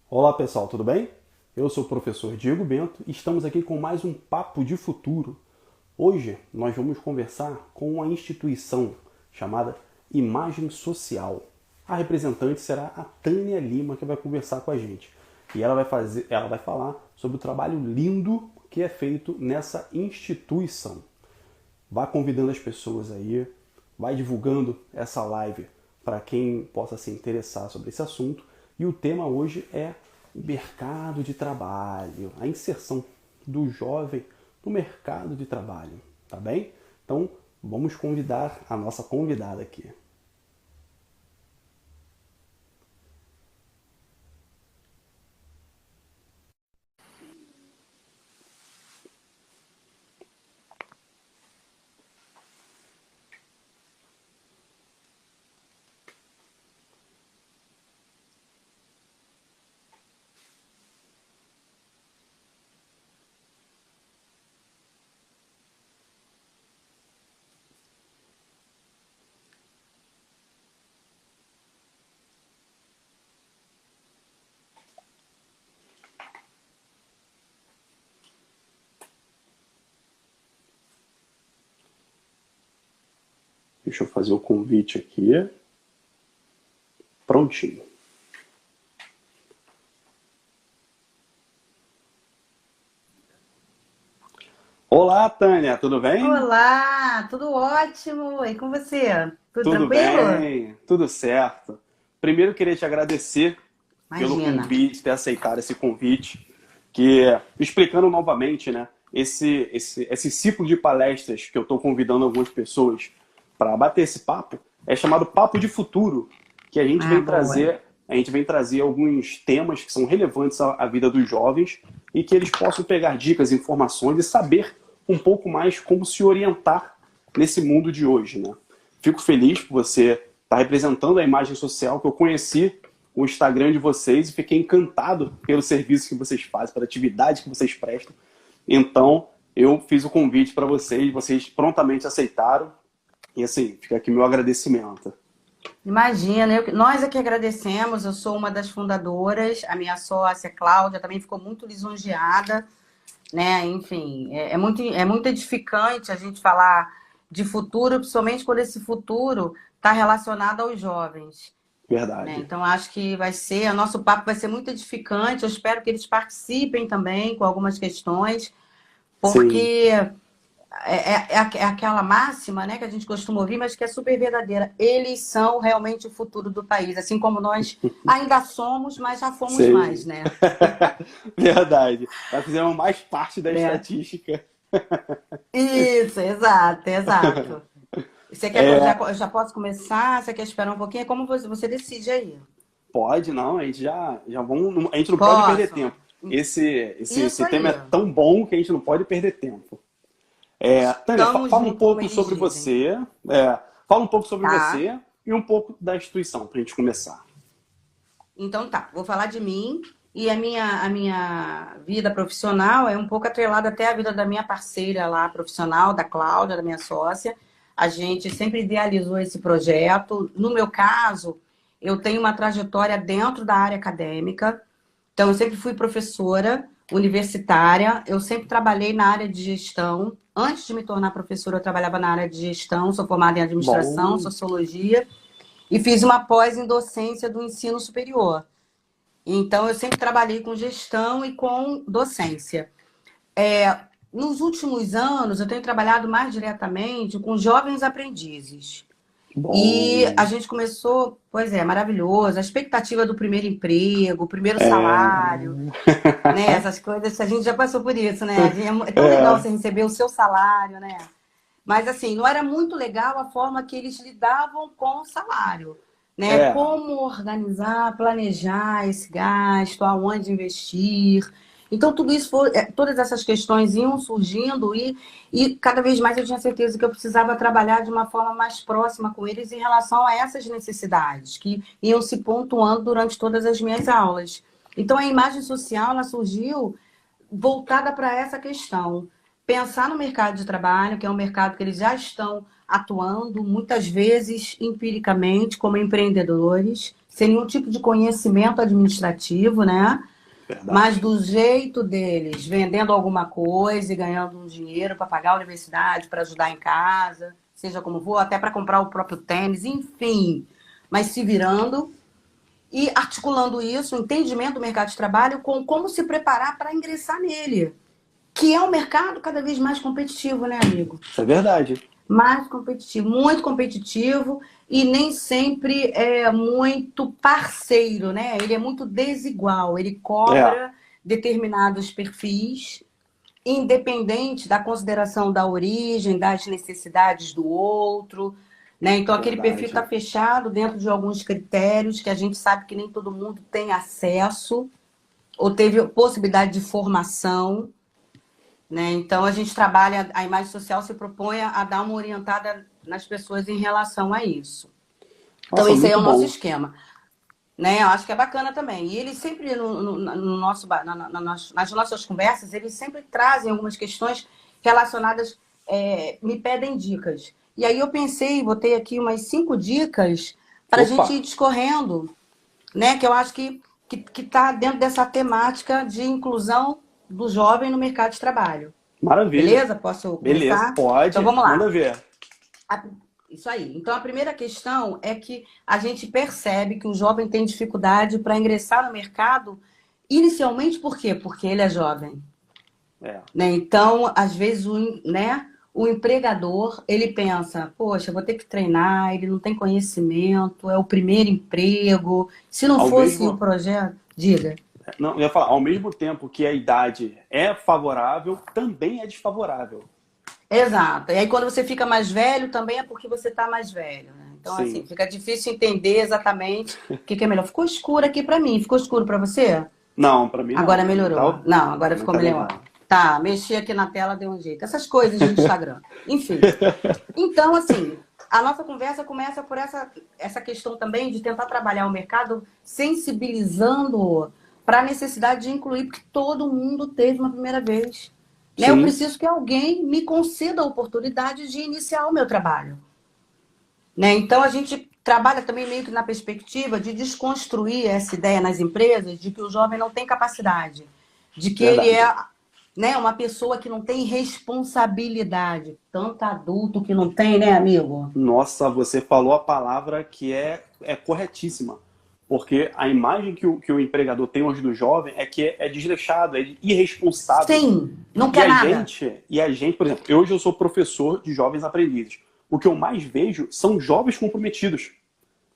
Olá pessoal, tudo bem? Eu sou o professor Diego Bento e estamos aqui com mais um Papo de Futuro. Hoje nós vamos conversar com uma instituição chamada Imagem Social. A representante será a Tânia Lima, que vai conversar com a gente. E ela vai falar sobre o trabalho lindo que é feito nessa instituição. Vá convidando as pessoas aí, vai divulgando essa live para quem possa se interessar sobre esse assunto. E o tema hoje é o mercado de trabalho, a inserção do jovem no mercado de trabalho, tá bem? Então, vamos convidar a nossa convidada aqui. Deixa eu fazer o convite aqui. Prontinho. Olá, Tânia, tudo bem? Olá, tudo ótimo. E com você? Tudo Tudo tranquilo? bem, tudo certo. Primeiro, queria te agradecer pelo Imagina. convite, ter aceitado esse convite, que explicando novamente, né, esse ciclo de palestras que eu estou convidando algumas pessoas para bater esse papo, é chamado Papo de Futuro, que Ah, boa. a gente vem trazer alguns temas que são relevantes à vida dos jovens e que eles possam pegar dicas, informações e saber um pouco mais como se orientar nesse mundo de hoje, né? Fico feliz por você estar representando a imagem social que eu conheci o Instagram de vocês e fiquei encantado pelo serviço que vocês fazem, pela atividade que vocês prestam. Então, eu fiz o convite para vocês, vocês prontamente aceitaram. E assim, fica aqui meu agradecimento. Imagina, nós é que agradecemos. Eu sou uma das fundadoras, a minha sócia Cláudia também ficou muito lisonjeada, né? Enfim, é muito edificante a gente falar de futuro, principalmente quando esse futuro está relacionado aos jovens. Né? Verdade. Então, acho que o nosso papo vai ser muito edificante. Eu espero que eles participem também com algumas questões, Sim. porque é aquela máxima, né, que a gente costuma ouvir, mas que é super verdadeira. Eles são realmente o futuro do país, assim como nós ainda somos, mas já fomos mais, Sim. né? Verdade. Já fizemos mais parte da É. estatística. Isso, exato, exato. Você quer que É, eu já posso começar? Você quer esperar um pouquinho? É como você decide aí. pode, não, a gente já vamos. A gente não pode perder Posso? tempo. Esse Isso tema aí. é tão bom que a gente não pode perder tempo. Tânia, Estamos fala um juntos, como pouco eles sobre dizem. você. Fala um pouco sobre Tá? você e um pouco da instituição, para a gente começar. Então tá, vou falar de mim e a minha vida profissional é um pouco atrelada até a vida da minha parceira lá profissional, da Cláudia, da minha sócia. A gente sempre idealizou esse projeto. No meu caso, eu tenho uma trajetória dentro da área acadêmica. Então, eu sempre fui professora universitária, eu sempre trabalhei na área de gestão. Antes de me tornar professora, eu trabalhava na área de gestão, sou formada em administração, Bom, sociologia e fiz uma pós em docência do ensino superior. Então, eu sempre trabalhei com gestão e com docência. Nos últimos anos, eu tenho trabalhado mais diretamente com jovens aprendizes. E a bom. gente começou, pois é, maravilhoso, a expectativa do primeiro emprego, o primeiro É, salário, né? Essas coisas, a gente já passou por isso, né? É tão legal é, você receber o seu salário, né? Mas assim, não era muito legal a forma que eles lidavam com o salário, né? é, Como organizar, planejar esse gasto, aonde investir. Então, tudo isso todas essas questões iam surgindo e cada vez mais eu tinha certeza que eu precisava trabalhar de uma forma mais próxima com eles em relação a essas necessidades que iam se pontuando durante todas as minhas aulas. Então, a imagem social ela surgiu voltada para essa questão. Pensar no mercado de trabalho, que é um mercado que eles já estão atuando, muitas vezes empiricamente, como empreendedores, sem nenhum tipo de conhecimento administrativo, né? Verdade. Mas do jeito deles, vendendo alguma coisa e ganhando um dinheiro para pagar a universidade, para ajudar em casa, seja como for, até para comprar o próprio tênis, enfim. Mas se virando e articulando isso, o entendimento do mercado de trabalho com como se preparar para ingressar nele. Que é um mercado cada vez mais competitivo, né, amigo? Isso é verdade. Mais competitivo, muito competitivo e nem sempre é muito parceiro, né? Ele é muito desigual, ele cobra determinados perfis, independente da consideração da origem, das necessidades do outro, né? Então aquele Verdade. perfil está fechado dentro de alguns critérios que a gente sabe que nem todo mundo tem acesso ou teve possibilidade de formação. Né? Então, a gente trabalha, a imagem social se propõe a dar uma orientada nas pessoas em relação a isso. Então, Nossa, esse aí é o muito nosso bom. esquema. Né? Eu acho que é bacana também. E eles sempre, nas nossas conversas, eles sempre trazem algumas questões relacionadas, me pedem dicas. E aí eu pensei, botei aqui umas 5 dicas para a Opa! gente ir discorrendo, né? Que eu acho que está dentro dessa temática de inclusão do jovem no mercado de trabalho. Maravilha. Beleza? Posso Beleza, começar? pode. Então vamos lá. Manda ver. Isso aí. Então a primeira questão é que a gente percebe que o jovem tem dificuldade para ingressar no mercado, inicialmente por quê? Porque ele é jovem. Né? Então, às vezes, o empregador, ele pensa, poxa, eu vou ter que treinar, ele não tem conhecimento, é o primeiro emprego. Se não fosse um projeto, diga. Não, eu ia falar, ao mesmo tempo que a idade é favorável, também é desfavorável. Exato. E aí, quando você fica mais velho, também é porque você está mais velho. Né? Então, Sim. assim, fica difícil entender exatamente o que é melhor. Ficou escuro aqui para mim. Ficou escuro para você? Não, para mim não. Agora melhorou. Não, agora ficou melhor. Legal. Tá, mexi aqui na tela, deu um jeito. Essas coisas de Instagram. Enfim. Então, assim, a nossa conversa começa por essa questão também de tentar trabalhar o mercado sensibilizando para a necessidade de incluir, porque todo mundo teve uma primeira vez. Né? Eu preciso que alguém me conceda a oportunidade de iniciar o meu trabalho. Né? Então, a gente trabalha também meio que na perspectiva de desconstruir essa ideia nas empresas de que o jovem não tem capacidade, de que ele é, né, uma pessoa que não tem responsabilidade. Tanto adulto que não tem, né, amigo? Nossa, você falou a palavra que é corretíssima. Porque a imagem que o empregador tem hoje do jovem é que é desleixado, é irresponsável. Sim, não quer nada. E a gente, por exemplo, hoje eu sou professor de jovens aprendizes. O que eu mais vejo são jovens comprometidos.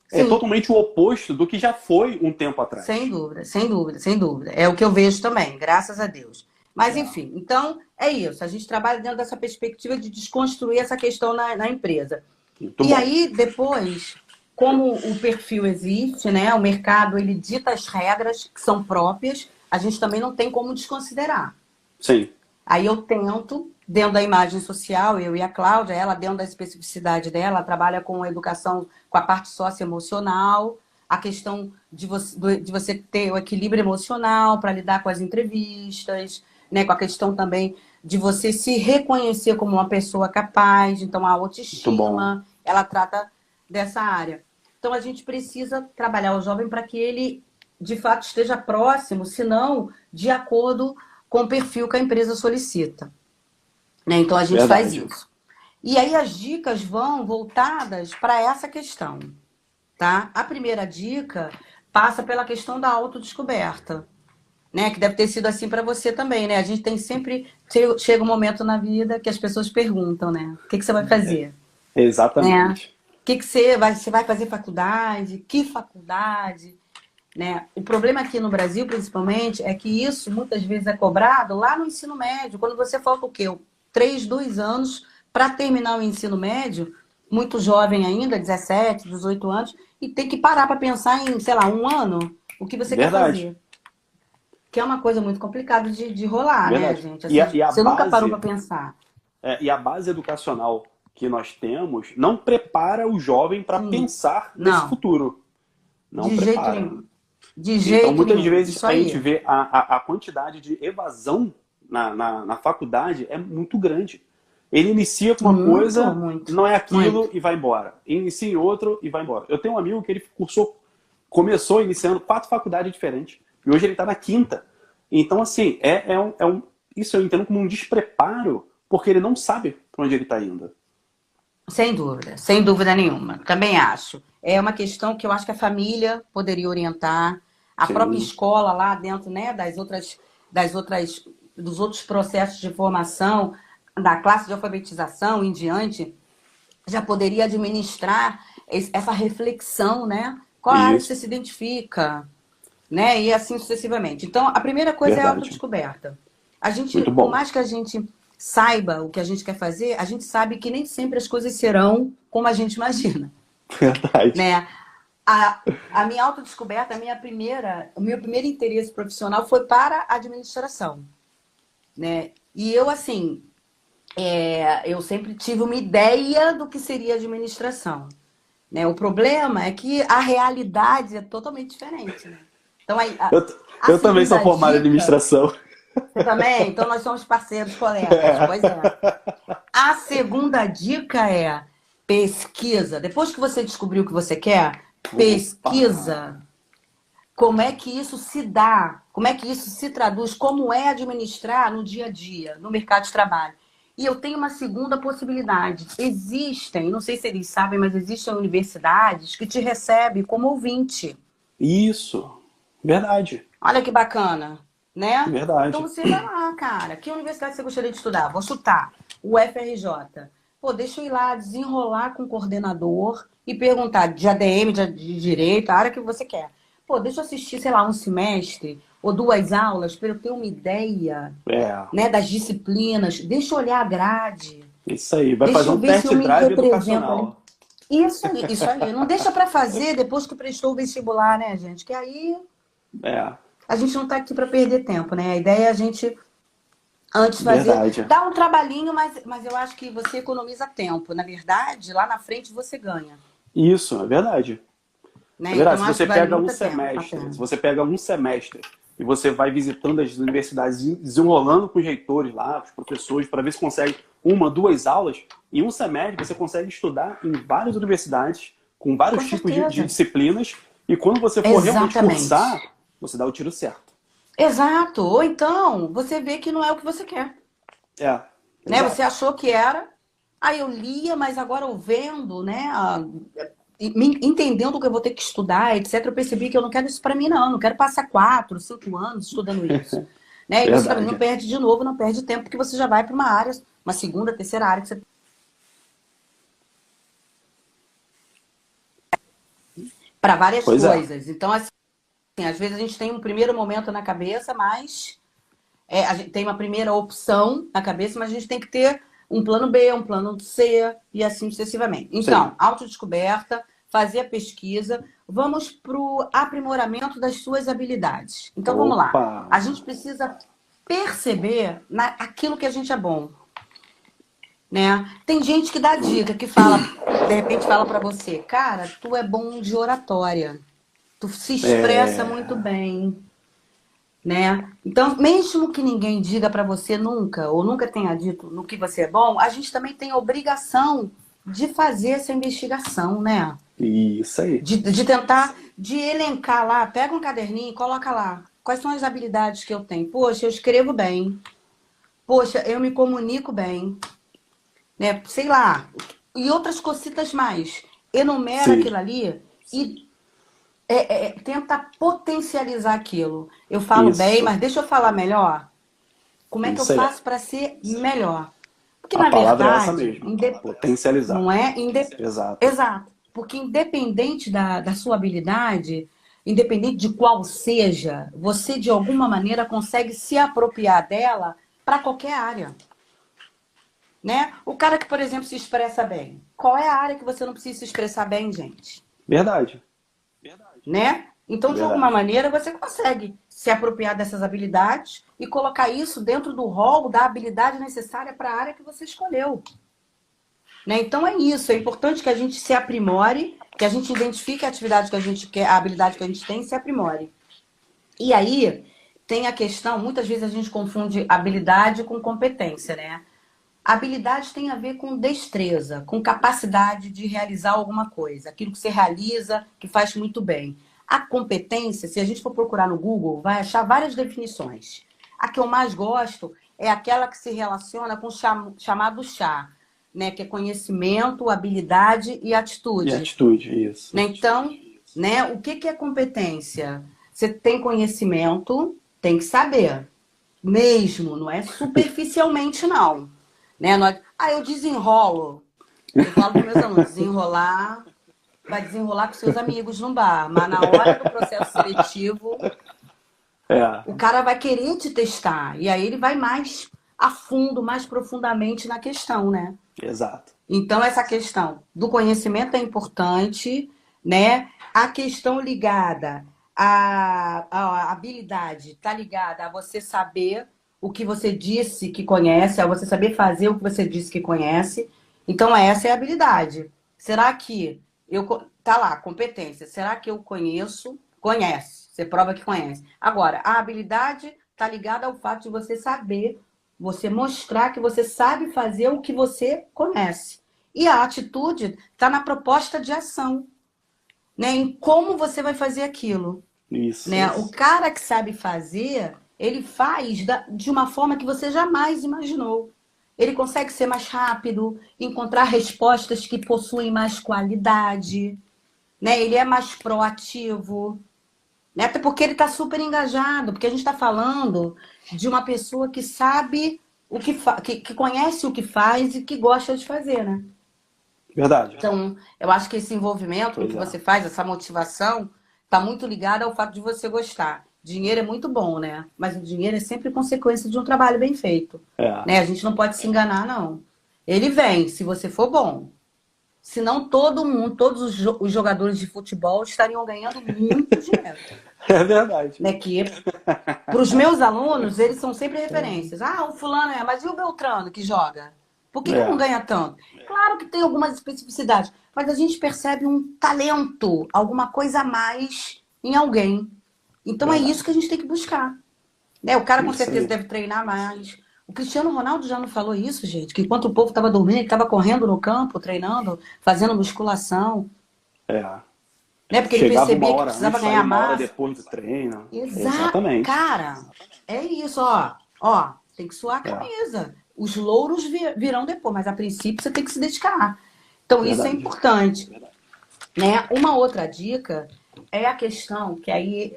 Sim. É totalmente o oposto do que já foi um tempo atrás. Sem dúvida, sem dúvida, sem dúvida. É o que eu vejo também, graças a Deus. Mas, enfim, então é isso. A gente trabalha dentro dessa perspectiva de desconstruir essa questão na empresa. Muito e bom. Aí, depois, como o perfil existe, né? O mercado, ele dita as regras que são próprias, a gente também não tem como desconsiderar. Sim. Aí eu tento, dentro da imagem social, eu e a Cláudia, ela dentro da especificidade dela, ela trabalha com a educação, com a parte socioemocional, a questão de você ter o equilíbrio emocional para lidar com as entrevistas, né? Com a questão também de você se reconhecer como uma pessoa capaz, então a autoestima, ela trata dessa área. Então a gente precisa trabalhar o jovem para que ele, de fato, esteja próximo, se não de acordo com o perfil que a empresa solicita. Né? Então, a gente faz isso. E aí, as dicas vão voltadas para essa questão. Tá? A primeira dica passa pela questão da autodescoberta. Né? Que deve ter sido assim para você também. Né? A gente tem sempre... Chega um momento na vida que as pessoas perguntam, né? O que você vai fazer? Exatamente. Né? O que você vai fazer faculdade? Que faculdade? Né? O problema aqui no Brasil, principalmente, é que isso muitas vezes é cobrado lá no ensino médio. Quando você falta o quê? 2 anos para terminar o ensino médio, muito jovem ainda, 17, 18 anos, e tem que parar para pensar em, sei lá, 1 ano, o que você quer fazer. Que é uma coisa muito complicada de rolar, né, gente? Assim, você nunca parou para pensar. E a base educacional que nós temos não prepara o jovem para pensar nesse futuro. Não de prepara. Jeito nenhum. De jeito então, muitas nenhum. vezes a gente vê a quantidade de evasão na faculdade é muito grande. Ele inicia com uma coisa, não é aquilo e vai embora. Inicia em outro e vai embora. Eu tenho um amigo que ele cursou começou iniciando 4 faculdades diferentes e hoje ele está na 5ª. Então, assim, isso eu entendo como um despreparo, porque ele não sabe para onde ele está indo. Sem dúvida nenhuma. Também acho. É uma questão que eu acho que a família poderia orientar, a própria Sim, escola lá dentro, né, dos outros processos de formação, da classe de alfabetização em diante, já poderia administrar essa reflexão, né? Qual área que você isso, se identifica, né? E assim sucessivamente. Então, a primeira coisa é a verdade. autodescoberta. A gente, Muito por bom. mais que a gente saiba o que a gente quer fazer, a gente sabe que nem sempre as coisas serão como a gente imagina, Verdade. né? A minha autodescoberta, o meu primeiro interesse profissional foi para a administração, né? E eu, assim, eu sempre tive uma ideia do que seria administração, né? O problema é que a realidade é totalmente diferente, né? Então, Eu, a eu também sou segunda formado em dica... administração. Você também? Então, nós somos parceiros, colegas. Pois é. A segunda dica é pesquisa. Depois que você descobriu o que você quer, Opa! pesquisa como é que isso se dá, como é que isso se traduz, como é administrar no dia a dia, no mercado de trabalho. E eu tenho uma segunda possibilidade. Existem, não sei se eles sabem, mas existem universidades que te recebem como ouvinte. Isso. Verdade. Olha que bacana, né? Então Verdade. você vai lá, cara. Que universidade você gostaria de estudar? Vou chutar. O FRJ. Pô, deixa eu ir lá desenrolar com o coordenador e perguntar de ADM, de direito, a área que você quer. Pô, deixa eu assistir, sei lá, um semestre ou 2 aulas para eu ter uma ideia, É. né, das disciplinas. Deixa eu olhar a grade. Isso aí. Vai fazer Deixa eu um ver se test eu me drive represento ali. educacional. Isso aí, isso aí. Não deixa para fazer depois que prestou o vestibular, né, gente? Que aí É. a gente não está aqui para perder tempo, né? A ideia é a gente antes fazer. Verdade. Dá um trabalhinho, mas eu acho que você economiza tempo. Na verdade, lá na frente você ganha. Isso, é verdade. É Né? verdade. Então, Se acho você que vale pega um muito a semestre, pena. se você pega um semestre e você vai visitando as universidades, desenrolando com os reitores lá, os professores, para ver se consegue 1, 2 aulas, em um semestre você consegue estudar em várias universidades, com Com vários tipos de certeza. disciplinas, e quando você for realmente Exatamente. cursar, você dá o tiro certo. Exato. Ou então, você vê que não é o que você quer. É, Né? Você exato. achou que era, aí eu lia, mas agora eu vendo, né? Entendendo que eu vou ter que estudar, etc., eu percebi que eu não quero isso para mim, não. Eu não quero passar 4, 5 anos estudando isso. Né? E você também não Verdade. perde de novo, não perde tempo, porque você já vai para uma área, uma segunda, terceira área que você para várias Pois é. coisas. Então, assim, às vezes a gente tem um primeiro momento na cabeça, mas a gente tem uma primeira opção na cabeça, mas a gente tem que ter um plano B, um plano C e assim sucessivamente. Sim. Então, autodescoberta, fazer a pesquisa, vamos para o aprimoramento das suas habilidades. Então, vamos lá. Opa! A gente precisa perceber aquilo que a gente é bom, né? Tem gente que dá dica, que fala, de repente fala para você, cara, tu é bom de oratória, tu se expressa muito É... bem, né? Então, mesmo que ninguém diga para você nunca, ou nunca tenha dito no que você é bom, a gente também tem a obrigação de fazer essa investigação, né? Isso aí. De tentar, de elencar lá, pega um caderninho e coloca lá. Quais são as habilidades que eu tenho? Poxa, eu escrevo bem. Poxa, eu me comunico bem. Né? Sei lá. E outras cositas mais. Enumera Sim. aquilo ali e tenta potencializar aquilo. Eu falo bem, Isso. mas deixa eu falar melhor. Como é que eu Isso aí. faço para ser melhor? Porque, A na palavra é essa verdade, mesmo. Potencializar. não é? Exato. Exato. Porque independente da sua habilidade, independente de qual seja, você de alguma maneira consegue se apropriar dela para qualquer área. Né? O cara que, por exemplo, se expressa bem. Qual é a área que você não precisa se expressar bem, gente? Verdade. Né? Então, de alguma Verdade. maneira, você consegue se apropriar dessas habilidades e colocar isso dentro do rol da habilidade necessária para a área que você escolheu. Né? Então, é isso. É importante que a gente se aprimore, que a gente identifique a atividade que a gente quer, a habilidade que a gente tem e se aprimore. E aí, tem a questão, muitas vezes a gente confunde habilidade com competência, né? Habilidade tem a ver com destreza, com capacidade de realizar alguma coisa, aquilo que você realiza, que faz muito bem. A competência, se a gente for procurar no Google, vai achar várias definições. A que eu mais gosto é aquela que se relaciona com o chamado chá, né? Que é conhecimento, habilidade e E atitude. atitude, isso. Né? Então, né, o que é competência? Você tem conhecimento, tem que saber. Mesmo, não é superficialmente, não. Né? Eu desenrolo. Eu falo para meus alunos, desenrolar, vai desenrolar com seus amigos no bar. Mas na hora do processo seletivo, o cara vai querer te testar. E aí ele vai mais a fundo, mais profundamente na questão, né? Exato. Então, essa questão do conhecimento é importante, né? A questão ligada à habilidade está ligada a você saber o que você disse que conhece, a você saber fazer o que você disse que conhece. Então, essa é a habilidade. Será que tá lá, competência. Será que eu conheço? Conhece. Você prova que conhece. Agora, a habilidade está ligada ao fato de você saber, você mostrar que você sabe fazer o que você conhece. E a atitude está na proposta de ação, né? Em como você vai fazer aquilo. Isso. Né? O cara que sabe fazer, ele faz de uma forma que você jamais imaginou. Ele consegue ser mais rápido, encontrar respostas que possuem mais qualidade, né? Ele é mais proativo, né? Até porque ele está super engajado, porque a gente está falando de uma pessoa que sabe o que conhece o que faz e que gosta de fazer, né? Verdade. Então, eu acho que esse envolvimento que você faz, essa motivação, está muito ligada ao fato de você gostar. Dinheiro é muito bom, né? Mas o dinheiro é sempre consequência de um trabalho bem feito. Né? A gente não pode se enganar, não. Ele vem, se você for bom. Senão todos os jogadores de futebol estariam ganhando muito dinheiro. É verdade. Né? Que para os meus alunos, eles são sempre referências. Ah, o fulano mas e o Beltrano que joga? Por que não ganha tanto? Claro que tem algumas especificidades, mas a gente percebe um talento, alguma coisa a mais em alguém. Então é isso que a gente tem que buscar. Né? O cara com certeza deve treinar mais. O Cristiano Ronaldo já não falou isso, gente, que enquanto o povo estava dormindo, ele estava correndo no campo, treinando, fazendo musculação. Né? Porque ele percebia que precisava ganhar uma hora massa. depois do treino. Exatamente. Cara, é isso, ó. Tem que suar a camisa. Os louros virão depois, mas a princípio você tem que se dedicar. Então isso é importante. Né? Uma outra dica é a questão, que aí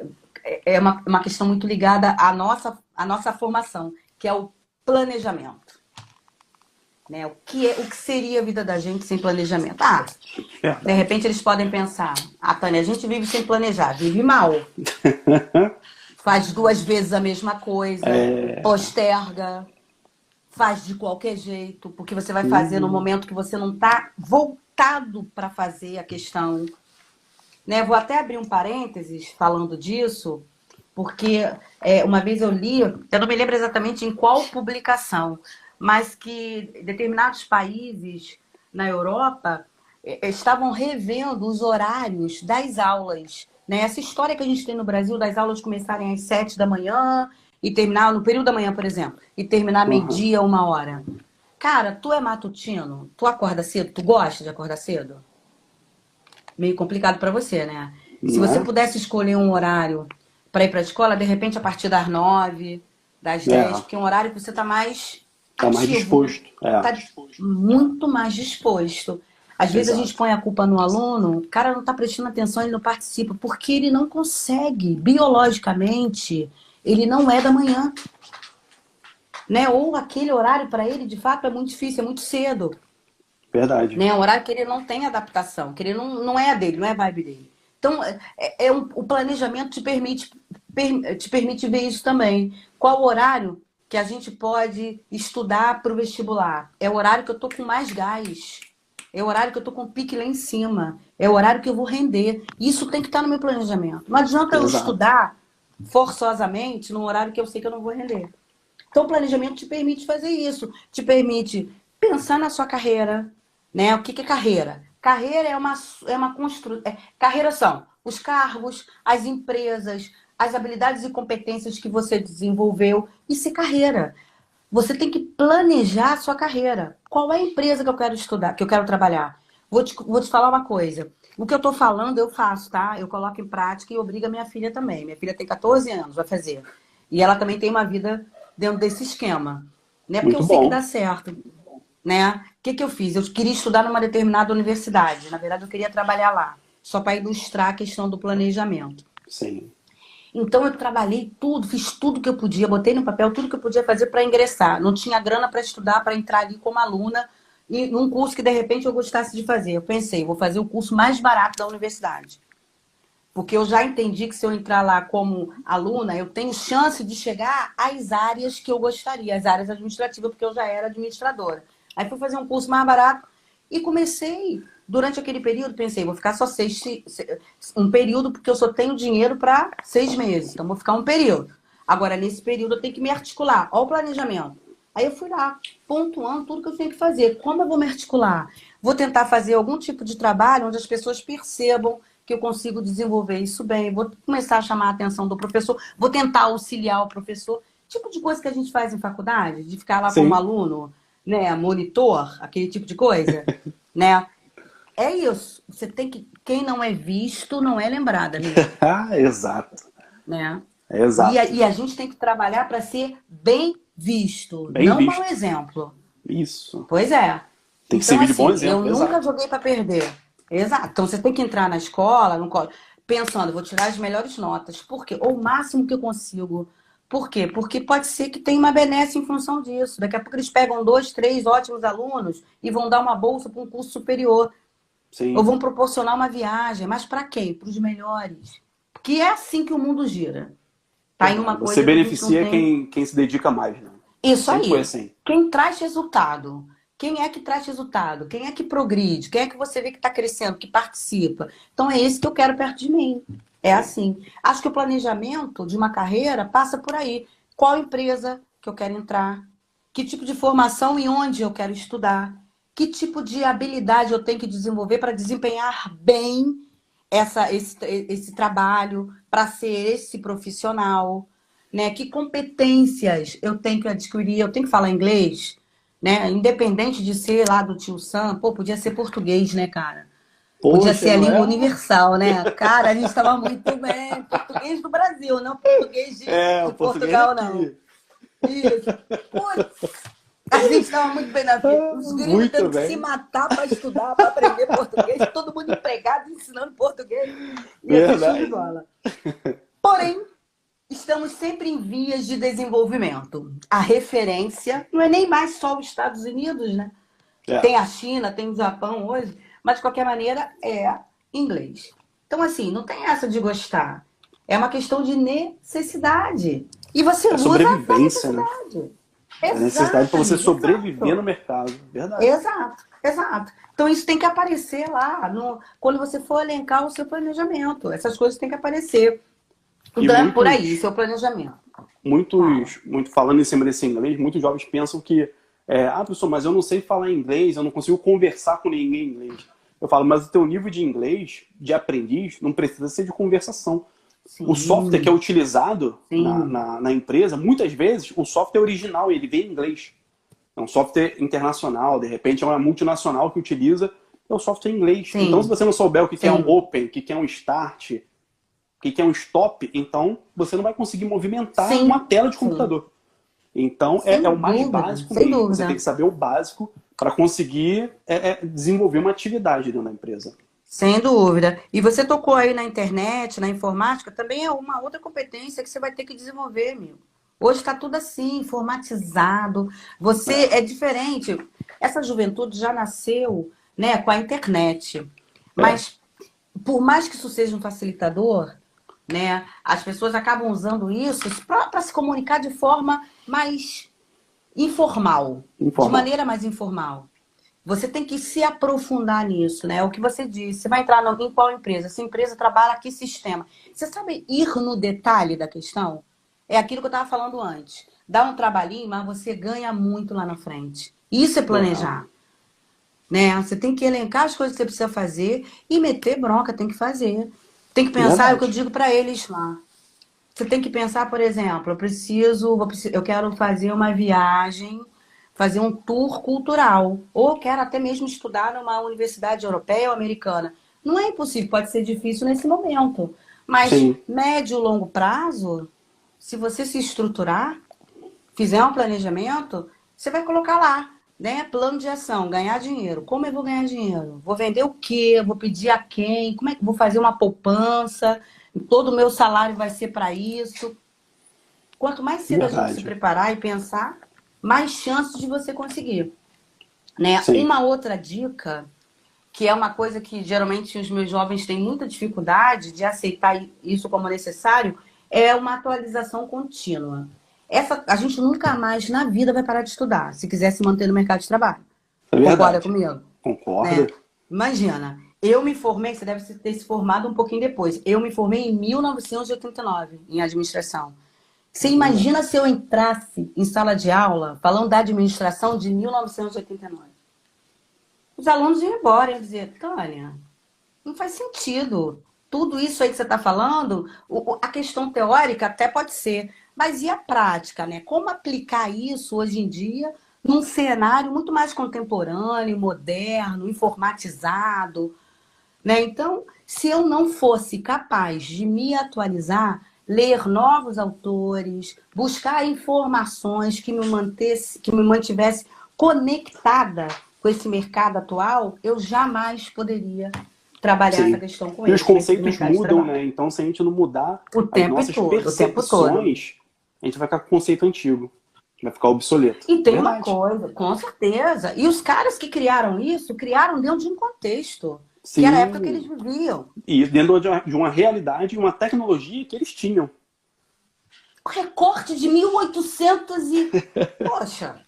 é uma questão muito ligada à nossa formação, que é o planejamento. Né? O que seria a vida da gente sem planejamento? De repente eles podem pensar, Tânia, a gente vive sem planejar, vive mal. Faz 2 vezes a mesma coisa, posterga, faz de qualquer jeito, porque você vai fazer no momento que você não está voltado para fazer a questão. Né? Vou até abrir um parênteses falando disso, porque uma vez eu li, eu não me lembro exatamente em qual publicação, mas que determinados países na Europa estavam revendo os horários das aulas. Né? Essa história que a gente tem no Brasil, das aulas começarem às 7 da manhã e terminar no período da manhã, por exemplo, e terminar meio-dia, 1h. Cara, tu é matutino? Tu acorda cedo? Tu gosta de acordar cedo? Meio complicado para você, né? Se você pudesse escolher um horário para ir para a escola, de repente a partir das 9, das 10, porque é um horário que você está mais ativo, mais disposto. Está muito mais disposto. Às vezes a gente põe a culpa no aluno, o cara não está prestando atenção, ele não participa, porque ele não consegue, biologicamente, ele não é da manhã. Né? Ou aquele horário para ele, de fato, é muito difícil, é muito cedo. Verdade. Né? Um horário que ele não tem adaptação, que ele não é a dele, não é a vibe dele. Então, o planejamento te permite ver isso também. Qual o horário que a gente pode estudar para o vestibular? É o horário que eu tô com mais gás. É o horário que eu tô com o pique lá em cima. É o horário que eu vou render. Isso tem que estar no meu planejamento. Não adianta eu estudar forçosamente num horário que eu sei que eu não vou render. Então, o planejamento te permite fazer isso. Te permite pensar na sua carreira. Né? O que é carreira? Carreira é uma construção. Carreira são os cargos, as empresas, as habilidades e competências que você desenvolveu. Isso é carreira. Você tem que planejar a sua carreira. Qual é a empresa que eu quero estudar, que eu quero trabalhar? Vou te falar uma coisa. O que eu tô falando, eu faço, tá? Eu coloco em prática e obrigo a minha filha também. Minha filha tem 14 anos, vai fazer. E ela também tem uma vida dentro desse esquema. Não é porque eu Muito sei que bom. dá certo, né? O que que eu fiz? Eu queria estudar numa determinada universidade. Na verdade, eu queria trabalhar lá, só para ilustrar a questão do planejamento. Sim. Então, eu trabalhei tudo, fiz tudo que eu podia, botei no papel tudo que eu podia fazer para ingressar. Não tinha grana para estudar, para entrar ali como aluna, e num curso que de repente eu gostasse de fazer. Eu pensei, vou fazer o curso mais barato da universidade. Porque eu já entendi que se eu entrar lá como aluna, eu tenho chance de chegar às áreas que eu gostaria, às áreas administrativas, porque eu já era administradora. Aí fui fazer um curso mais barato e comecei, durante aquele período, pensei, vou ficar só um período, porque eu só tenho dinheiro para 6 meses. Então, vou ficar um período. Agora, nesse período, eu tenho que me articular. Olha o planejamento. Aí eu fui lá, pontuando tudo que eu tenho que fazer. Como eu vou me articular? Vou tentar fazer algum tipo de trabalho onde as pessoas percebam que eu consigo desenvolver isso bem. Vou começar a chamar a atenção do professor. Vou tentar auxiliar o professor. Tipo de coisa que a gente faz em faculdade, de ficar lá como Sim. aluno, né, monitor, aquele tipo de coisa, né? É isso. Você tem que. Quem não é visto não é lembrado, amigo. Exato. Né? Exato. E a gente tem que trabalhar para ser bem visto, Bem não mau visto. exemplo. Isso. Pois é. Tem que Então, servir de bom assim, eu exemplo. nunca Exato. joguei para perder. Exato. Então, você tem que entrar na escola, no colo, pensando, vou tirar as melhores notas. Por quê? Ou o máximo que eu consigo. Por quê? Porque pode ser que tenha uma benesse em função disso. Daqui a pouco eles pegam 2, 3 ótimos alunos e vão dar uma bolsa para um curso superior. Ou Sim. vão proporcionar uma viagem. Mas para quem? Para os melhores. Porque é assim que o mundo gira. Tá em Verdade. uma Você coisa que a gente não beneficia tem. quem se dedica mais, né? Isso Sempre foi aí. assim. Quem traz resultado? Quem é que traz resultado? Quem é que progride? Quem é que você vê que está crescendo, que participa? Então é esse que eu quero perto de mim. É assim. Acho que o planejamento de uma carreira passa por aí. Qual empresa que eu quero entrar? Que tipo de formação e onde eu quero estudar? Que tipo de habilidade eu tenho que desenvolver para desempenhar bem esse trabalho, para ser esse profissional? Né? Que competências eu tenho que adquirir? Eu tenho que falar inglês, né? Independente de ser lá do Tio Sam, pô, podia ser português, né, cara? Podia Poxa, ser a não língua é? universal, né? Cara, a gente estava muito bem. Português do Brasil, não português É, de o português Portugal, não. daqui. Isso. Putz, a gente estava muito bem na vida. Os gringos Muito tendo que se bem. matar para estudar, para aprender português, todo mundo empregado ensinando português. Ia ser show de Verdade. bola. Porém, estamos sempre em vias de desenvolvimento. A referência não é nem mais só os Estados Unidos, né? É. Tem a China, tem o Japão hoje, mas de qualquer maneira é inglês. Então, assim, não tem essa de gostar. É uma questão de necessidade. E você É usa da sobrevivência, né? necessidade. É necessidade para você Exatamente, sobreviver no exato. mercado. Verdade. Exato, exato. Então isso tem que aparecer lá, quando você for elencar o seu planejamento. Essas coisas têm que aparecer. E Então é por aí, muitos, seu planejamento. Fala. muito falando em cima desse inglês, muitos jovens pensam que, professor, mas eu não sei falar inglês, eu não consigo conversar com ninguém em inglês. Eu falo, mas o teu nível de inglês, de aprendiz, não precisa ser de conversação. O software que é Sim, utilizado sim, na empresa, muitas vezes, o software original, ele vem em inglês. É um software internacional, de repente é uma multinacional que utiliza, é o software em inglês. Então, se sim, você não souber o que é um sim, open, o que é um start, o que é um stop, então você não vai conseguir movimentar uma sim, tela de sim. computador. Então, é Sem o mais dúvida, básico sem mesmo. Você tem dúvida. que saber o básico para conseguir desenvolver uma atividade dentro da empresa. Sem dúvida. E você tocou aí na internet, na informática, também é uma outra competência que você vai ter que desenvolver, amigo. Hoje está tudo assim, informatizado. Você É, é diferente. Essa juventude já nasceu, né, com a internet. é, Mas por mais que isso seja um facilitador, né, as pessoas acabam usando isso para se comunicar de forma mais informal, de informal. maneira mais informal. Você tem que se aprofundar nisso, né? É o que você disse. Você vai entrar em qual empresa? Essa empresa trabalha que sistema? Você sabe ir no detalhe da questão? É aquilo que eu estava falando antes. Dá um trabalhinho, mas você ganha muito lá na frente. Isso é É, planejar, né? Você tem que elencar as coisas que você precisa fazer e meter bronca, tem que fazer. Tem que pensar, é o que eu verdade. digo para eles lá. Você tem que pensar, por exemplo, eu quero fazer uma viagem fazer um tour cultural, ou quero até mesmo estudar numa universidade europeia ou americana. Não é impossível, pode ser difícil nesse momento, mas Sim, médio e longo prazo, se você se estruturar, fizer um planejamento, você vai colocar lá, né? Plano de ação, ganhar dinheiro. Como eu vou ganhar dinheiro? Vou vender o quê? Vou pedir a quem? Como é que vou fazer uma poupança? Todo o meu salário vai ser para isso. Quanto mais cedo a gente se verdade. preparar e pensar, mais chances de você conseguir, né? Sim. Uma outra dica, que é uma coisa que geralmente os meus jovens têm muita dificuldade de aceitar isso como necessário, é uma atualização contínua. A gente nunca mais na vida vai parar de estudar, se quiser se manter no mercado de trabalho. É Concorda verdade. comigo? Concordo. Né? Imagina, eu me formei, você deve ter se formado um pouquinho depois. Eu me formei em 1989 em administração. Você imagina se eu entrasse em sala de aula falando da administração de 1989? Os alunos iam embora e dizer, Tânia, não faz sentido. Tudo isso aí que você está falando, a questão teórica até pode ser, mas e a prática, né? Como aplicar isso hoje em dia num cenário muito mais contemporâneo, moderno, informatizado, né? Então, se eu não fosse capaz de me atualizar, ler novos autores, buscar informações que me mantivesse conectada com esse mercado atual, eu jamais poderia trabalhar essa Sim. questão com E os eles, com esse conceitos mercado de mudam, trabalho. né? Então, se a gente não mudar O as tempo nossas todo, o tempo todo. percepções, a gente vai ficar com o conceito antigo. Vai ficar obsoleto. E tem uma Verdade. coisa, com certeza. E os caras que criaram isso, criaram dentro de um contexto, que era a época que eles Sim. viviam. E dentro de uma realidade e uma tecnologia que eles tinham. Recorte de 1800 e... Poxa,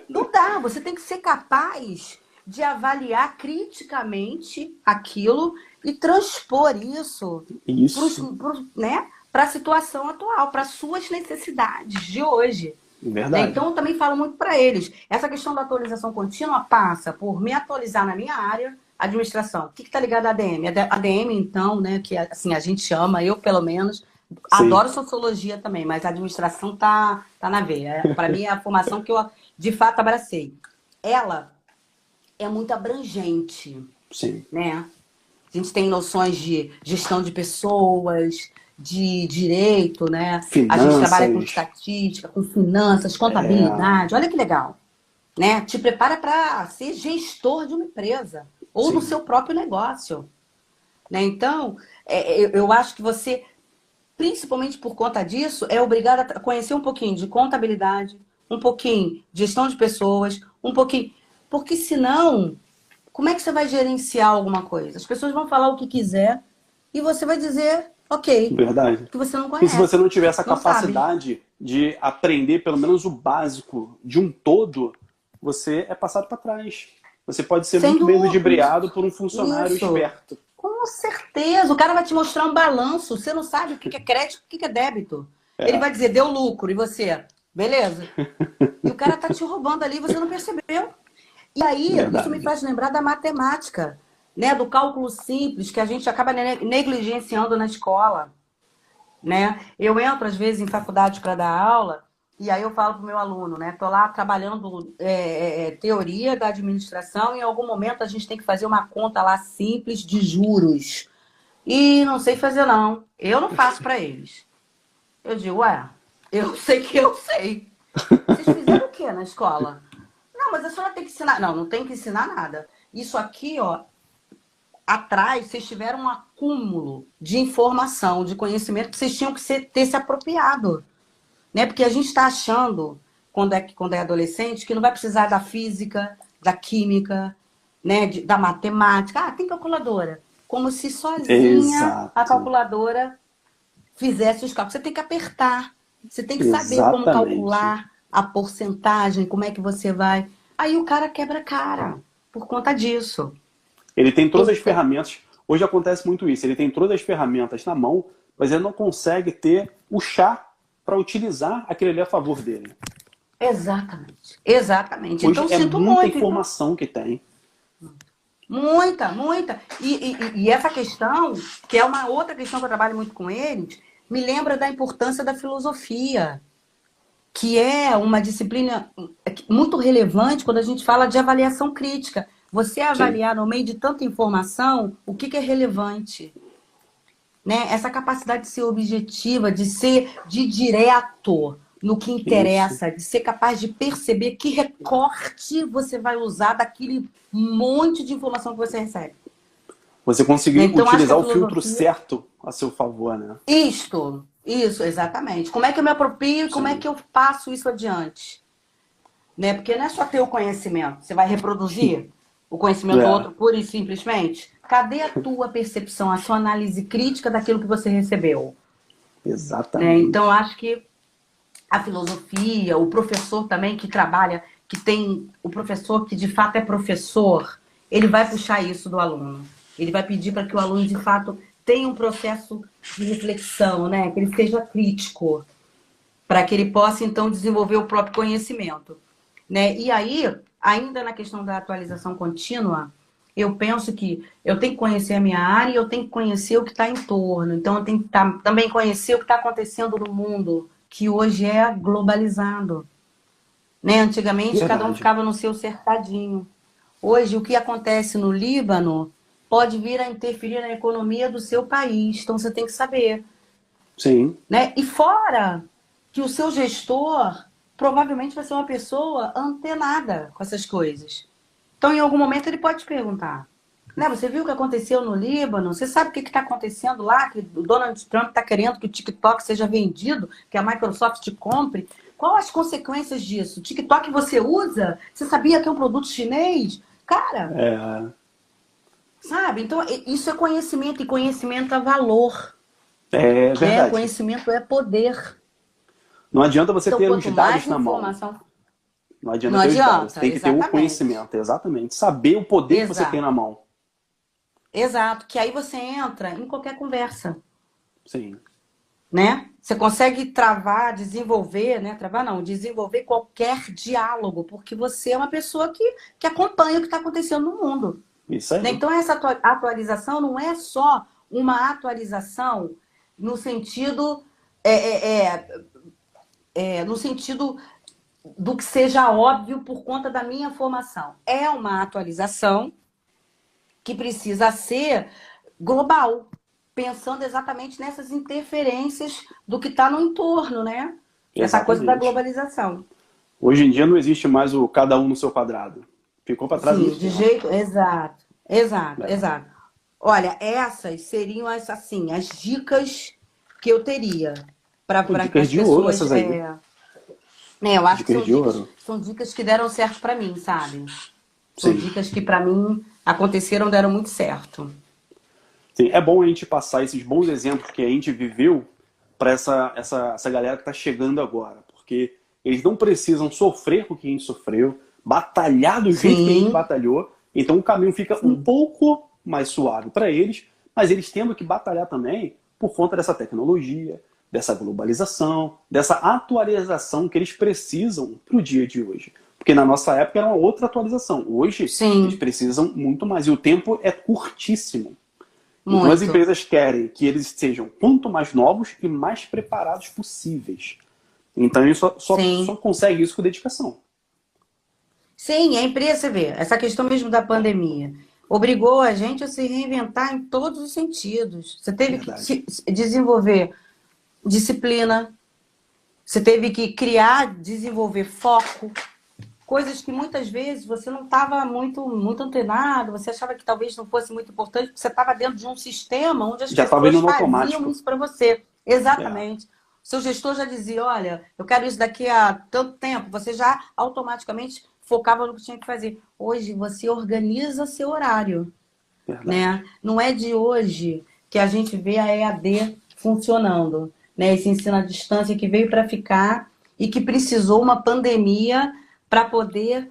não dá. Você tem que ser capaz de avaliar criticamente aquilo e transpor isso Isso. né, para a situação atual, para as suas necessidades de hoje. Né? Verdade. Então, eu também falo muito para eles. Essa questão da atualização contínua passa por me atualizar na minha área, administração. O que está ligado à ADM? A ADM, então, né, que assim, a gente chama, eu pelo menos, Sim. adoro sociologia também, mas a administração tá na veia. Para mim, é a formação que eu, de fato, abracei. Ela é muito abrangente, Sim. né? A gente tem noções de gestão de pessoas, de direito, né? A gente trabalha com Finanças. estatística, com finanças, É... contabilidade. Olha que legal, né? Te prepara para ser gestor de uma empresa ou do Sim. seu próprio negócio, né? Então, eu acho que você, principalmente por conta disso, é obrigado a conhecer um pouquinho de contabilidade, um pouquinho de gestão de pessoas, um pouquinho... Porque senão, como é que você vai gerenciar alguma coisa? As pessoas vão falar o que quiser e você vai dizer, ok, Verdade. que você não E se você conhece, não tiver essa não sabe. capacidade de aprender pelo menos o básico de um todo, você é passado para trás. Você pode ser Sem muito bem dúvida. ludibriado por um funcionário Isso. esperto. Com certeza. O cara vai te mostrar um balanço. Você não sabe o que é crédito, o que é débito. Ele É, vai dizer, deu lucro. E você, beleza. E o cara tá te roubando ali e você não percebeu. E aí, isso me verdade. faz lembrar da matemática, né? Do cálculo simples que a gente acaba negligenciando na escola, né? Eu entro, às vezes, em faculdade para dar aula e aí eu falo para o meu aluno, né? Estou lá trabalhando teoria da administração e em algum momento a gente tem que fazer uma conta lá simples de juros. E não sei fazer, não. Eu não faço para eles. Eu digo, ué, eu sei que eu sei. Vocês fizeram o quê na escola? Não, mas a senhora tem que ensinar. Não, não tem que ensinar nada. Isso aqui, ó, atrás, vocês tiveram um acúmulo de informação, de conhecimento que vocês tinham que ter se apropriado. Né? Porque a gente está achando, quando é adolescente, que não vai precisar da física, da química, né? Da matemática. Ah, tem calculadora. Como se sozinha a Exato. calculadora fizesse os cálculos. Você tem que apertar. Você tem que saber como Exatamente. calcular a porcentagem, como é que você vai. Aí o cara quebra a cara por conta disso. Ele tem todas as Então, ferramentas. Hoje acontece muito isso. Ele tem todas as ferramentas na mão, mas ele não consegue ter o chá para utilizar aquele ali a favor dele. exatamente. Exatamente. Hoje Então, é sinto muita muito. Então, informação que tem. muita, muita. E essa questão, que é uma outra questão que eu trabalho muito com eles, me lembra da importância da filosofia. que é uma disciplina muito relevante quando a gente fala de avaliação crítica. Você Sim. avaliar no meio de tanta informação o que é relevante. Né? Essa capacidade de ser objetiva, de ser de direto no que Isso. interessa, de ser capaz de perceber que recorte você vai usar daquele monte de informação que você recebe. Você Né? conseguir Então, acho que a utilizar o filtro filosofia... certo a seu favor, né? Isso, exatamente. Como é que eu me aproprio e como é Sim. que eu passo isso adiante? Né? Porque não é só ter o conhecimento. Você vai reproduzir o conhecimento do É, outro pura e simplesmente? Cadê a tua percepção, a sua análise crítica daquilo que você recebeu? Né? Então, exatamente. acho que a filosofia, o professor também que trabalha, que tem o professor que de fato é professor, ele vai puxar isso do aluno. Ele vai pedir para que o aluno de fato tenha um processo de reflexão, né? Que ele seja crítico, para que ele possa então desenvolver o próprio conhecimento, né? E aí, ainda na questão da atualização contínua, eu penso que eu tenho que conhecer a minha área e eu tenho que conhecer o que está em torno. Então, eu tenho que também conhecer o que está acontecendo no mundo, que hoje é globalizado. Né? Antigamente, cada um Verdade. ficava no seu cercadinho. Hoje, o que acontece no Líbano pode vir a interferir na economia do seu país. Então, você tem que saber. Sim. Né? E fora que o seu gestor provavelmente vai ser uma pessoa antenada com essas coisas. Então, em algum momento, ele pode te perguntar. Né? Você viu o que aconteceu no Líbano? Você sabe o que está acontecendo lá? Que o Donald Trump está querendo que o TikTok seja vendido, que a Microsoft compre. Quais as consequências disso? O TikTok você usa? Você sabia que é um produto chinês? Cara, É, sabe? Então, isso é conhecimento, e conhecimento é valor. é Né? verdade. Conhecimento é poder. Não adianta você Então, ter os quanto dados mais na mão. informação... Não adianta Não ter os dados. Você adianta, tem que ter o exatamente. conhecimento, exatamente. Saber o poder que você tem Exato. na mão. Exato, que aí você entra em qualquer conversa, Sim. né? Você consegue travar, desenvolver, né? Travar não, desenvolver qualquer diálogo, porque você é uma pessoa que acompanha o que está acontecendo no mundo. Isso Né? aí. Então, essa atualização não é só uma atualização no sentido, no sentido do que seja óbvio por conta da minha formação. É uma atualização que precisa ser global, pensando exatamente nessas interferências do que está no entorno, né? Essa coisa da Exatamente. globalização. Hoje em dia não existe mais o cada um no seu quadrado. Ficou para trás há Sim, muito de tempo. jeito. Exato, exato, É. exato. Olha, essas seriam assim, as dicas que eu teria para Pô, que dicas as de ouro pessoas. essas aí. Eu acho que Dicas de ouro. são dicas que deram certo para mim, sabe? São Sim. dicas que para mim aconteceram, deram muito certo. Sim. É bom a gente passar esses bons exemplos que a gente viveu para essa galera que está chegando agora. Porque eles não precisam sofrer com o que a gente sofreu, batalhar do jeito que a gente Sim, batalhou. Então o caminho fica um sim, pouco mais suave para eles, mas eles tendo que batalhar também por conta dessa tecnologia, dessa globalização, dessa atualização que eles precisam para o dia de hoje. Porque na nossa época era uma outra atualização. Hoje eles sim, precisam muito mais e o tempo é curtíssimo. Então as muito. empresas querem que eles sejam quanto mais novos e mais preparados possíveis. Então eles só Sim. conseguem isso com dedicação. Sim, a empresa, você vê, essa questão mesmo da pandemia obrigou a gente a se reinventar em todos os sentidos. Você teve que Verdade. desenvolver disciplina, você teve que criar, desenvolver foco, coisas que muitas vezes você não estava muito antenado, você achava que talvez não fosse muito importante, porque você estava dentro de um sistema onde as Já estava pessoas indo no faziam automático. isso para você. É, Exatamente. Seu gestor já dizia, olha, eu quero isso daqui a tanto tempo. Você já automaticamente focava no que tinha que fazer. Hoje você organiza seu horário, verdade. né? Não é de hoje que a gente vê a EAD funcionando, né? Esse ensino à distância que veio para ficar e que precisou uma pandemia para poder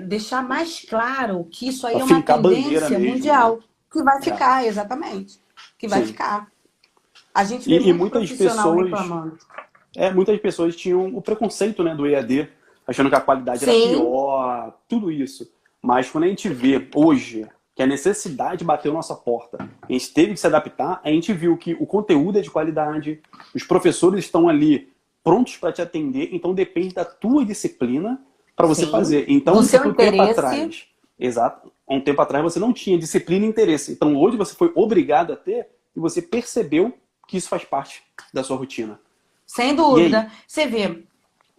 deixar mais claro que isso aí Para é uma fincar a bandeira tendência mesmo, né? mundial, que vai É, ficar, exatamente, que vai sim. ficar. A gente vê E muito muitas profissional pessoas, reclamando. muitas pessoas tinham o preconceito, né, do EAD, achando que a qualidade era Sim, pior, tudo isso. Mas quando a gente vê hoje que a necessidade bateu nossa porta, a gente teve que se adaptar, a gente viu que o conteúdo é de qualidade, os professores estão ali prontos para te atender, então depende da tua disciplina para você Sim. fazer. Então, Do seu um tempo interesse. atrás, exato, um tempo atrás você não tinha disciplina e interesse. Então, hoje você foi obrigado a ter e você percebeu que isso faz parte da sua rotina. Sem E dúvida. aí? Você vê.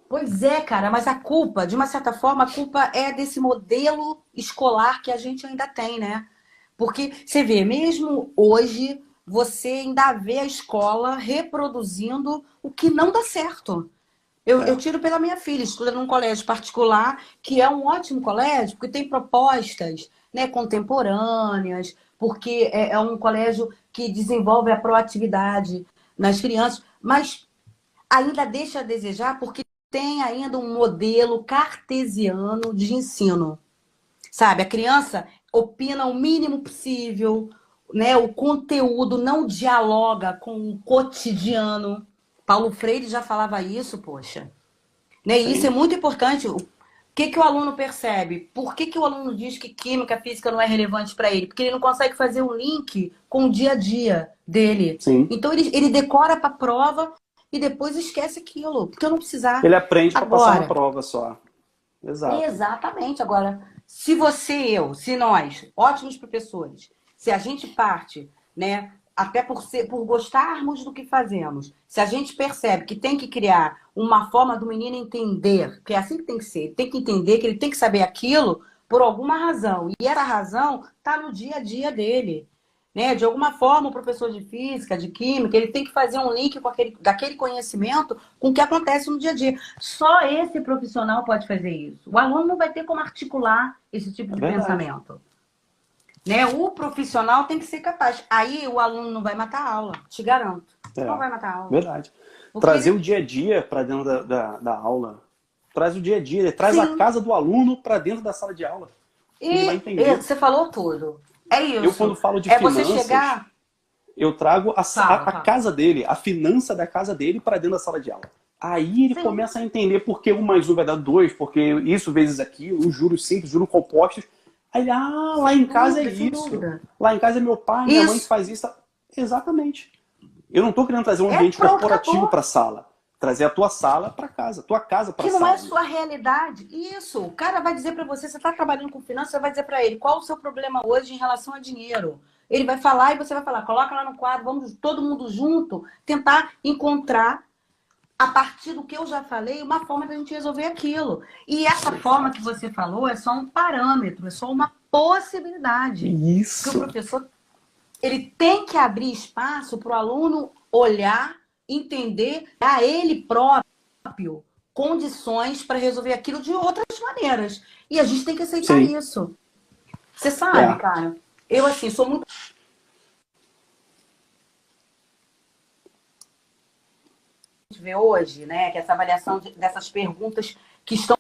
Pois é, cara, mas a culpa, de uma certa forma, a culpa é desse modelo escolar que a gente ainda tem, né? Porque você vê, mesmo hoje, você ainda vê a escola reproduzindo o que não dá certo. Eu É, tiro pela minha filha, estuda num colégio particular, que é um ótimo colégio, porque tem propostas, né, contemporâneas, porque é um colégio que desenvolve a proatividade nas crianças, mas ainda deixa a desejar porque tem ainda um modelo cartesiano de ensino. Sabe, a criança opina o mínimo possível, né? O conteúdo não dialoga com o cotidiano. Paulo Freire já falava isso, poxa. Né? E isso é sim. muito importante. O que o aluno percebe? Por que o aluno diz que química, física não é relevante para ele? Porque ele não consegue fazer um link com o dia a dia dele. Sim. Então ele decora para a prova e depois esquece aquilo, porque eu não precisar. Ele aprende para passar na Agora, prova só. Exato. exatamente. Agora, se você, se nós, ótimos professores, se a gente parte, né, até por gostarmos do que fazemos, se a gente percebe que tem que criar uma forma do menino entender, que é assim que tem que ser, ele tem que entender que ele tem que saber aquilo por alguma razão. E essa razão está no dia a dia dele. Né? De alguma forma, o professor de física, de química, ele tem que fazer um link com daquele conhecimento com o que acontece no dia a dia. Só esse profissional pode fazer isso. O aluno não vai ter como articular esse tipo É de verdade. pensamento. Né? O profissional tem que ser capaz. Aí o aluno não vai matar a aula, te garanto. Não É, vai matar a aula. verdade. Porque Trazer o ele. dia a dia para dentro da aula. Traz o dia a dia, ele traz a Sim. casa do aluno para dentro da sala de aula. Ele vai E entender. você falou tudo. É Eu, quando isso. falo de É você finanças, chegar. eu trago Fala, a fala. casa dele, a finança da casa dele para dentro da sala de aula. Aí ele Sim. começa a entender por que 1 mais 1 vai dar 2, porque isso vezes aquilo, os juros simples, juros compostos. Aí ele, lá Sem em casa é dúvida, sem isso. dúvida. Lá em casa é meu pai, minha mãe que Isso. faz isso. Exatamente. Eu não estou querendo trazer um É ambiente pronto, corporativo acabou. para a sala. Trazer a tua sala para casa, tua casa para a Que não é sala. sua realidade. Isso. O cara vai dizer para você, você está trabalhando com finanças, você vai dizer para ele qual o seu problema hoje em relação a dinheiro. Ele vai falar e você vai falar, coloca lá no quadro, vamos todo mundo junto tentar encontrar, a partir do que eu já falei, uma forma da gente resolver aquilo. E essa forma que Exato. você falou é só um parâmetro, é só uma possibilidade. Porque o Isso. professor, ele tem que abrir espaço para o aluno olhar, entender a ele próprio condições para resolver aquilo de outras maneiras. E a gente tem que aceitar Sim. isso. Você sabe, É. cara, eu assim sou muito vê hoje, né, que essa avaliação dessas perguntas que estão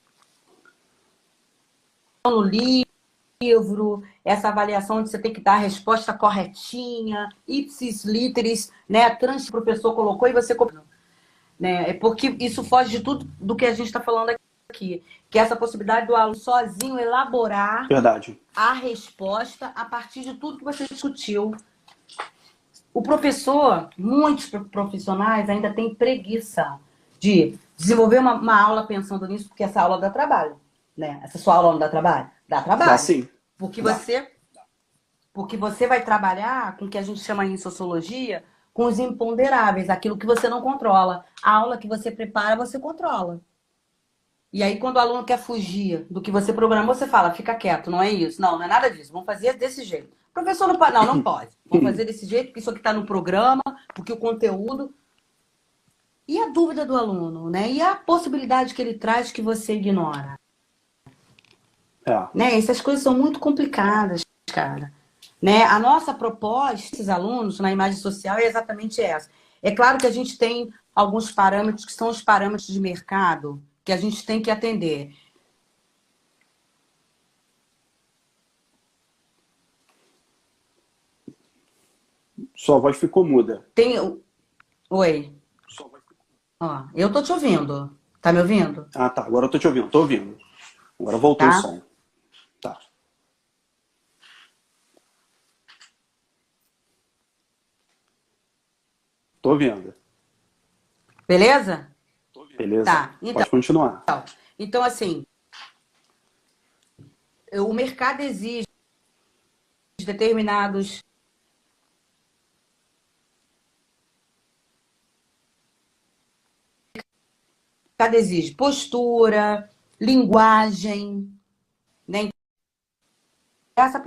no livro, essa avaliação onde você tem que dar a resposta corretinha, ipsis literis, né, trans que o professor colocou e você copiou. Né? É porque isso foge de tudo do que a gente está falando aqui, que é essa possibilidade do aluno sozinho elaborar Verdade. a resposta a partir de tudo que você discutiu. O professor, muitos profissionais ainda têm preguiça de desenvolver uma aula pensando nisso, porque essa aula dá trabalho. Né? Essa sua aula não dá trabalho? Dá Dá trabalho. sim. Porque Dá. você vai trabalhar com o que a gente chama em sociologia com os imponderáveis, aquilo que você não controla. A aula que você prepara, você controla. E aí, quando o aluno quer fugir do que você programou, você fala, fica quieto, não é isso. Não, não é nada disso. Vamos fazer desse jeito. O professor não pode. Não, não pode. Vamos fazer desse jeito, porque isso aqui está no programa, porque o conteúdo. E a dúvida do aluno, né? E a possibilidade que ele traz que você ignora. É. Né? Essas coisas são muito complicadas, cara. Né? A nossa proposta, esses alunos, na imagem social, é exatamente essa. É claro que a gente tem alguns parâmetros que são os parâmetros de mercado que a gente tem que atender. Sua voz ficou muda. Tem. Oi. Ó, eu tô te ouvindo. Tá me ouvindo? Ah, tá. Agora eu tô te ouvindo. Tô ouvindo. Agora voltou o Tá? som. Tá. Tô ouvindo. Beleza? Beleza? Tá, Pode continuar. então assim, o mercado exige determinados... O mercado exige postura, linguagem, né? Essa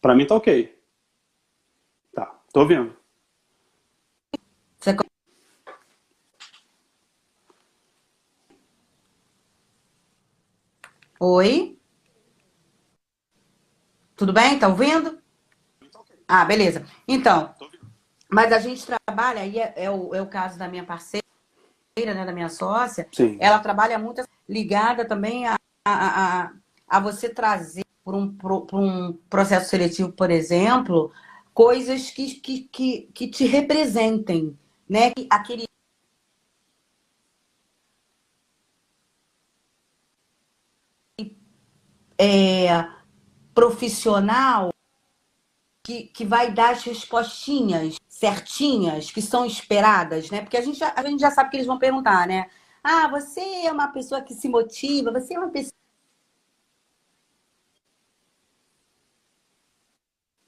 Pra mim tá ok. Tá, tô ouvindo. Você... Oi? Tudo bem? Tá ouvindo? Ah, beleza. Então, mas a gente trabalha, aí é o caso da minha parceira, né, da minha sócia, Sim. ela trabalha muito ligada também a você trazer por um processo seletivo, por exemplo, coisas que te representem, né? Aquele profissional que vai dar as respostinhas certinhas, que são esperadas, né? Porque a gente já sabe que eles vão perguntar, né? Ah, você é uma pessoa que se motiva, você é uma pessoa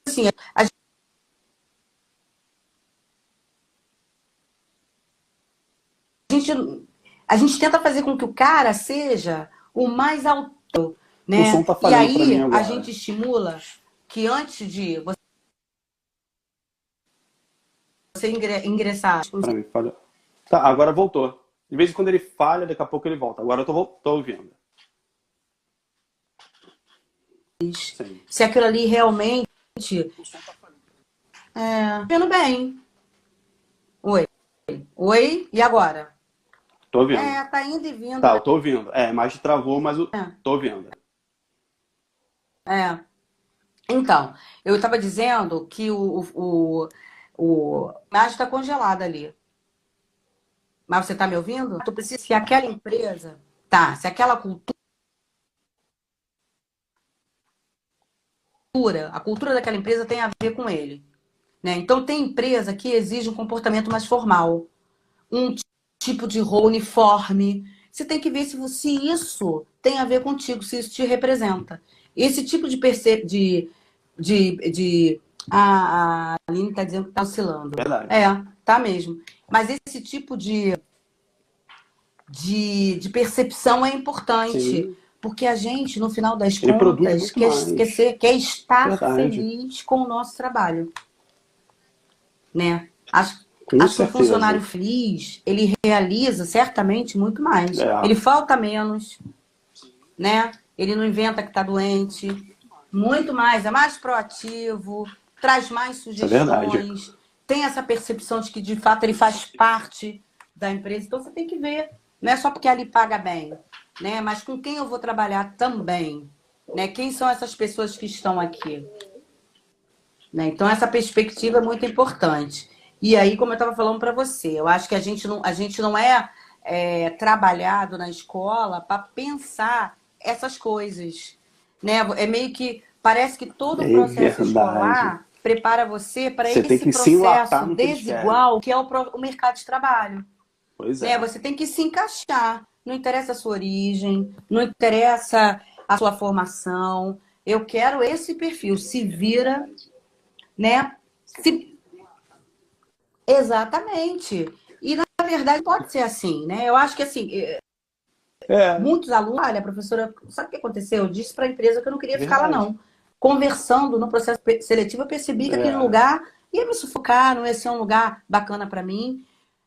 assim, gente, a gente tenta fazer com que o cara seja o mais alto, O som né? tá E falhando pra mim aí a agora. gente estimula que antes de você ingressar Pra mim, falhou. Tá, agora voltou. De vez em quando ele falha, daqui a pouco ele volta. Agora eu tô ouvindo. Sim. se aquilo ali realmente vendo bem. Oi. Oi, e agora? Tô ouvindo. Tá indo e vindo, Tá, né? eu tô ouvindo. É, a imagem travou, mas eu tô ouvindo. É. Então, eu estava dizendo que a imagem está congelada ali. Mas você está me ouvindo? Tu precisa que aquela empresa, tá, se aquela a cultura daquela empresa tem a ver com ele, né? Então tem empresa que exige um comportamento mais formal, um tipo de roupa uniforme. Você tem que ver se isso tem a ver contigo, se isso te representa. Esse tipo de a Aline está dizendo que está oscilando. Verdade. Tá mesmo. Mas esse tipo de percepção é importante. Sim. Porque a gente, no final das Ele produz contas, muito mais. quer estar Verdade. feliz com o nosso trabalho, né? Com Acho que um certeza. funcionário feliz, ele realiza certamente muito mais. É. Ele falta menos, né? Ele não inventa que está doente. Muito mais, é mais proativo, traz mais Isso é verdade. sugestões, tem essa percepção de que, de fato, ele faz parte da empresa. Então, você tem que ver, não é só porque ali paga bem, né? Mas com quem eu vou trabalhar também, né? Quem são essas pessoas que estão aqui? Né? Então, essa perspectiva é muito importante. E aí, como eu estava falando para você, eu acho que a gente não é trabalhado na escola para pensar essas coisas. Né? É meio que parece que todo o É processo verdade. escolar prepara você para Você tem esse que se enlatar processo no que eles querem. desigual que é o mercado de trabalho. Pois Né? é. Você tem que se encaixar. Não interessa a sua origem, não interessa a sua formação. Eu quero esse perfil. Se vira, né? Se... Exatamente. E, na verdade, pode ser assim, né? Eu acho que, assim, É, muitos alunos... Olha, professora, sabe o que aconteceu? Eu disse para a empresa que eu não queria ficar lá, verdade. não. Conversando no processo seletivo, eu percebi que aquele É, lugar ia me sufocar, não ia ser um lugar bacana para mim.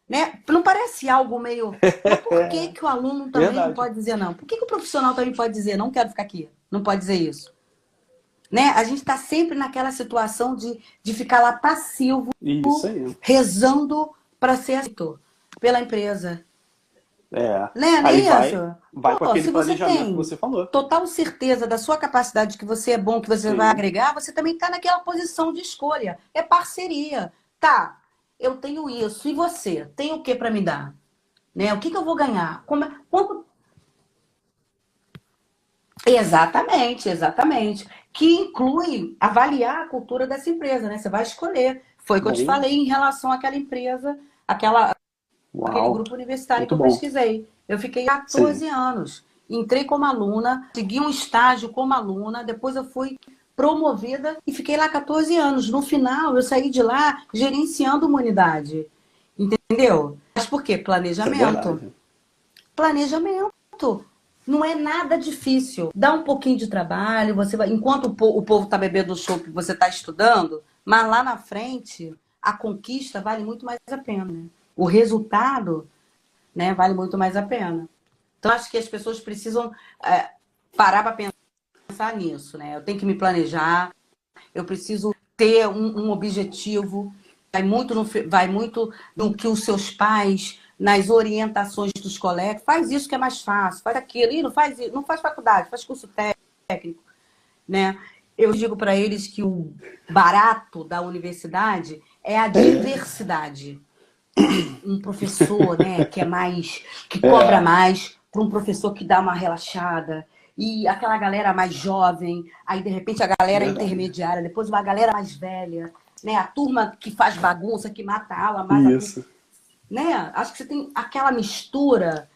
Né? Não parece algo meio... Mas por que que o aluno também não verdade. pode dizer não? Por que que o profissional também pode dizer não quero ficar aqui? Não pode dizer isso? Né? A gente está sempre naquela situação de ficar lá passivo, Isso aí. rezando para ser aceito pela empresa. É. Né? Não é Aí isso? vai com Pô, aquele se você planejamento que tem você falou. total certeza da sua capacidade, de que você é bom, que você vai Sim. agregar, você também está naquela posição de escolha. É parceria. Tá, eu tenho isso. E você? Tem o que para me dar? Né? O que eu vou ganhar? Exatamente, exatamente. Que inclui avaliar a cultura dessa empresa, né? Você vai escolher. Foi o que eu te Bem, falei em relação àquela empresa, aquele uau, grupo universitário que muito eu bom. pesquisei. Eu fiquei Sim, 14 anos. Entrei como aluna, segui um estágio como aluna, depois eu fui promovida e fiquei lá 14 anos. No final, eu saí de lá gerenciando uma unidade. Entendeu? Mas por quê? isso é Planejamento. verdade. Planejamento. Não é nada difícil. Dá um pouquinho de trabalho, você vai, enquanto o povo está bebendo chopp, você está estudando, mas lá na frente a conquista vale muito mais a pena. Né? O resultado, né, vale muito mais a pena. Então acho que as pessoas precisam parar para pensar nisso, né? Eu tenho que me planejar, eu preciso ter um objetivo, vai muito no que os seus pais, nas orientações dos colegas, faz isso que é mais fácil, faz aquilo, e não faz, não faz faculdade, faz curso técnico, né? Eu digo para eles que o barato da universidade é a É, diversidade. Um professor, né, que é mais, que cobra é, mais, para um professor que dá uma relaxada. E aquela galera mais jovem, aí de repente a galera verdade. intermediária, depois uma galera mais velha, né? A turma que faz bagunça, que mata a aula, mais a turma, Isso. né? Acho que você tem aquela mistura,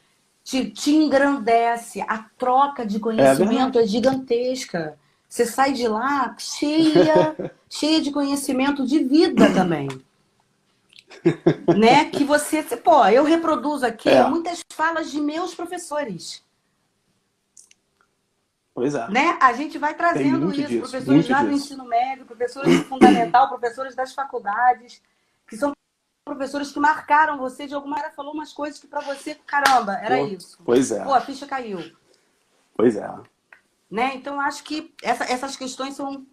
te engrandece, a troca de É conhecimento verdade. é gigantesca. Você sai de lá cheia de conhecimento de vida também, né? Que você, pô, eu reproduzo aqui É, muitas falas de meus professores, pois é. né? A gente vai Tem trazendo muito isso, disso, professores muito lá do disso. ensino médio, professores do fundamental, professores das faculdades, que são professores que marcaram você de alguma maneira, falou umas coisas que para você, caramba, era Pô, isso. pois Pô, é, a ficha caiu, pois é, né? Então acho que essas questões são,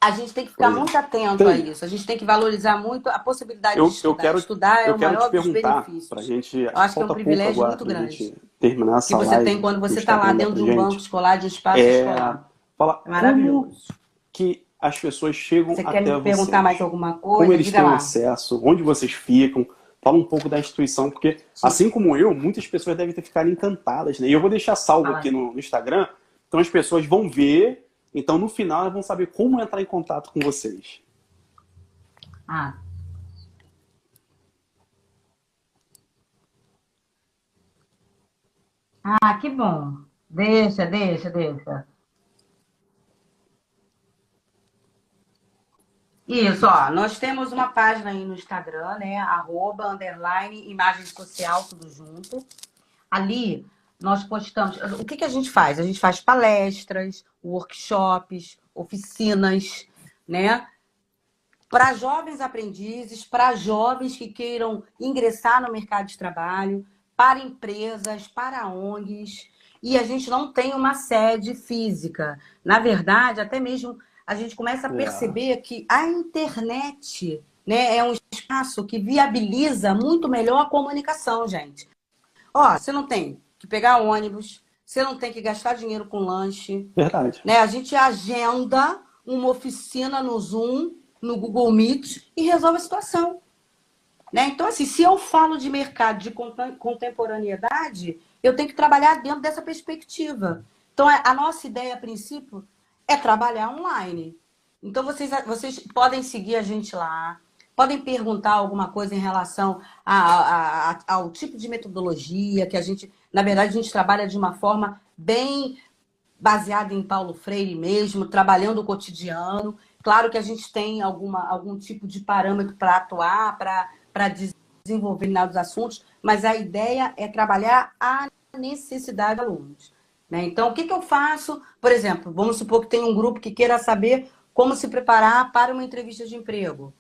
a gente tem que ficar pois é. muito atento a Tem, isso. A gente tem que valorizar muito a possibilidade de eu estudar. quero, Estudar é eu o quero te maior dos perguntar, pra benefícios. gente, Eu acho que acho que é um falta pouco privilégio agora muito pra gente grande terminar que essa você tem live quando que o você está lá Instagram dá dentro pra de um banco gente. escolar, de um espaço É escolar. falar É como maravilhoso. que as pessoas chegam Você quer me até perguntar mais vocês, alguma como coisa? eles Diga têm o lá. acesso, onde vocês ficam. Fala um pouco da instituição, porque assim como eu, muitas pessoas devem ter ficado encantadas, né? E eu vou deixar salvo Fala. aqui no Instagram, então as pessoas vão ver, então no final elas vão saber como entrar em contato com vocês. Ah, que bom. Deixa. Isso, ó, nós temos uma página aí no Instagram, né? Arroba, underline, imagem social, tudo junto. Ali nós postamos. O que a gente faz? A gente faz palestras, workshops, oficinas, né? Para jovens aprendizes, para jovens que queiram ingressar no mercado de trabalho, para empresas, para ONGs. E a gente não tem uma sede física. Na verdade, até mesmo a gente começa a É, perceber que a internet, né, é um espaço que viabiliza muito melhor a comunicação, gente. Ó, você não tem que pegar ônibus, você não tem que gastar dinheiro com lanche, verdade. né? A gente agenda uma oficina no Zoom, no Google Meet e resolve a situação, né? Então, assim, se eu falo de mercado de contemporaneidade, eu tenho que trabalhar dentro dessa perspectiva. Então, a nossa ideia, a princípio, é trabalhar online. Então, vocês podem seguir a gente lá, podem perguntar alguma coisa em relação ao tipo de metodologia que a gente, na verdade, a gente trabalha de uma forma bem baseada em Paulo Freire mesmo, trabalhando o cotidiano. Claro que a gente tem algum tipo de parâmetro para atuar, para desenvolver determinados assuntos, mas a ideia é trabalhar a necessidade dos alunos. Né? Então, o que eu faço? Por exemplo, vamos supor que tem um grupo que queira saber como se preparar para uma entrevista de emprego,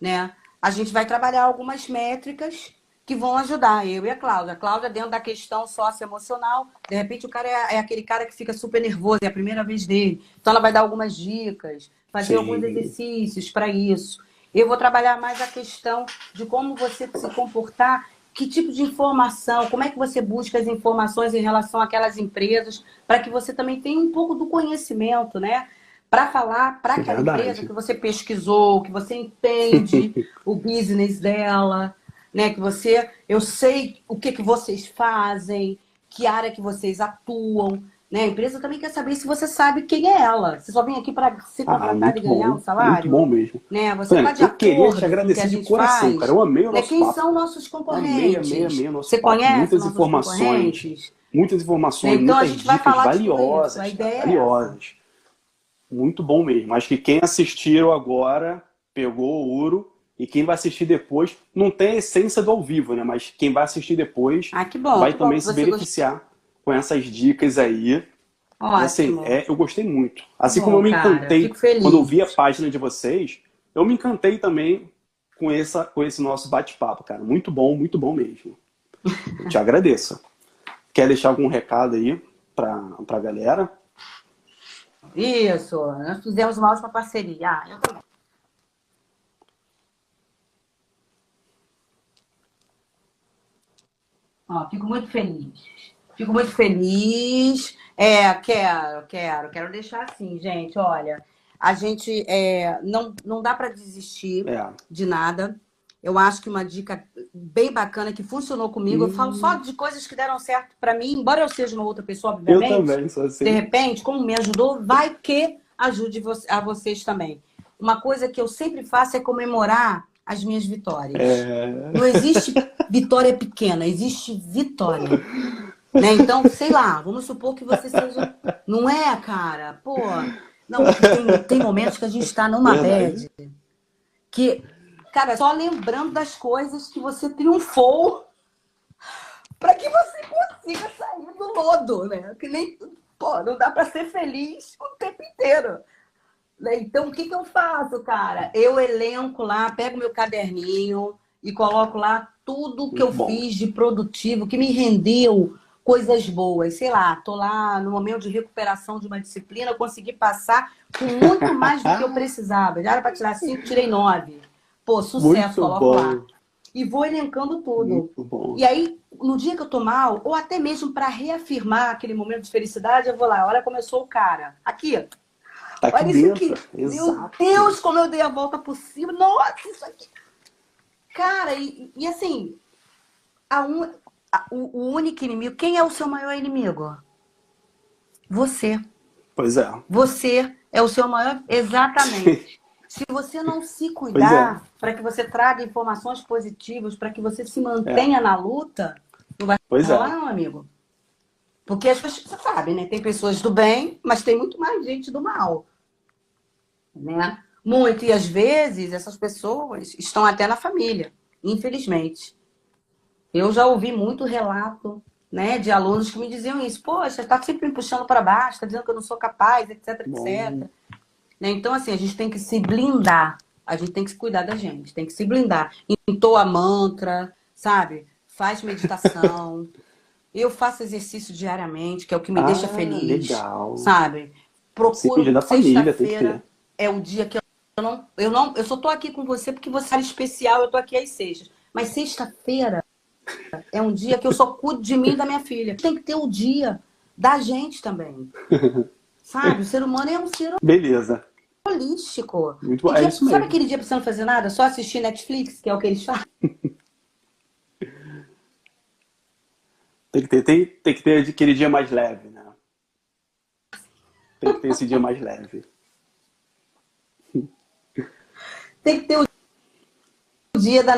né? A gente vai trabalhar algumas métricas que vão ajudar, eu e a Cláudia. A Cláudia, dentro da questão socioemocional, de repente o cara é aquele cara que fica super nervoso, é a primeira vez dele. Então ela vai dar algumas dicas, fazer alguns Sim, exercícios para isso. Eu vou trabalhar mais a questão de como você se comportar, que tipo de informação, como é que você busca as informações em relação àquelas empresas, para que você também tenha um pouco do conhecimento, né? Para falar para é aquela empresa que verdade. você pesquisou, que você entende o business dela, né? Que você, eu sei o que vocês fazem, que área que vocês atuam. Né? A empresa também quer saber se você sabe quem é ela. Você só vem aqui para ser contratado e Muito ganhar bom. um Muito salário? bom mesmo. Né? Você está Tânia, de eu queria te acordo com o que a agradecer de gente coração, cara. faz? Eu amei o Né? nosso Quem papo. são nossos Amei, amei, concorrentes? amei o nosso Você papo. conhece os nossos concorrentes? Muitas Né? informações, Então a muitas gente vai dicas falar de tudo isso. A valiosas, cara, ideia é essa. valiosas. Muito bom mesmo. Acho que quem assistiu agora pegou o ouro e quem vai assistir depois não tem a essência do ao vivo, né? Mas quem vai assistir depois Ah, vai que bom também que se você gostou. beneficiar com essas dicas aí. E assim, Ótimo. eu gostei muito. Que Assim como eu bom, me cara. encantei Fico quando eu vi a feliz. página de vocês, eu me encantei também com esse nosso bate-papo, cara. Muito bom mesmo. Eu te agradeço. Quer deixar algum recado aí pra galera? Isso, nós fizemos uma ótima parceria. Ah, eu também. Ó, fico muito feliz. Fico muito feliz. Quero deixar assim, gente. Olha, a gente não dá para desistir É. de nada. Eu acho que uma dica bem bacana que funcionou comigo, eu falo só de coisas que deram certo para mim, embora eu seja uma outra pessoa, Eu obviamente, também sou de assim. repente, como me ajudou, vai que ajude a vocês também. Uma coisa que eu sempre faço é comemorar as minhas vitórias. É... Não existe vitória pequena, existe vitória. Né? Então, sei lá, vamos supor que você seja. Não é, cara? Pô, não, porque tem momentos que a gente está numa Verdade. bad que, cara, só lembrando das coisas que você triunfou para que você consiga sair do lodo, né? Que nem, pô, não dá para ser feliz o tempo inteiro. Né? Então, o que eu faço, cara? Eu elenco lá, pego meu caderninho e coloco lá tudo que eu Muito bom. fiz de produtivo, que me rendeu coisas boas. Sei lá, tô lá no momento de recuperação de uma disciplina, eu consegui passar com muito mais do que eu precisava. Já era para tirar 5, tirei 9. Pô, sucesso, Muito coloco lá. bom. E vou elencando tudo. Muito bom. E aí, no dia que eu tô mal, ou até mesmo para reafirmar aquele momento de felicidade, eu vou lá, olha como eu sou o cara. Aqui, Tá aqui olha isso dentro. aqui. Meu Exato. Deus, como eu dei a volta por cima. Nossa, isso aqui. Cara, e assim, o único inimigo, quem é o seu maior inimigo? Você. Pois é. Você é o seu maior. Exatamente. Se você não se Pois é. cuidar, para que você traga informações positivas, para que você se É. mantenha na luta, não vai Pois rolar, é. não, amigo. Porque as pessoas, você sabe, né? Tem pessoas do bem, mas tem muito mais gente do mal. Né? Muito, e às vezes essas pessoas estão até na família, infelizmente. Eu já ouvi muito relato, né, de alunos que me diziam isso. Poxa, está sempre me puxando para baixo, está dizendo que eu não sou capaz, etc, Bom. etc. Né? Então, assim, a gente tem que se blindar. A gente tem que se cuidar da gente, tem que se blindar. Entoa mantra, sabe? Faz meditação. Eu faço exercício diariamente, que é o que me deixa Ah, feliz, legal. sabe? Sim, dia Procuro, da família tem que sexta-feira ter. é o dia que eu só tô aqui com você porque você é especial, eu tô aqui às sextas. Mas sexta-feira é um dia que eu só cuido de mim e da minha filha. Tem que ter o dia da gente também, sabe? O ser humano é um ser Beleza. holístico. Muito bom. Tem É dia, isso sabe mesmo. aquele dia pra você não fazer nada? Só assistir Netflix, que é o que eles fazem? Tem que ter aquele dia mais leve, né? Tem que ter esse dia mais leve. Tem que ter o dia da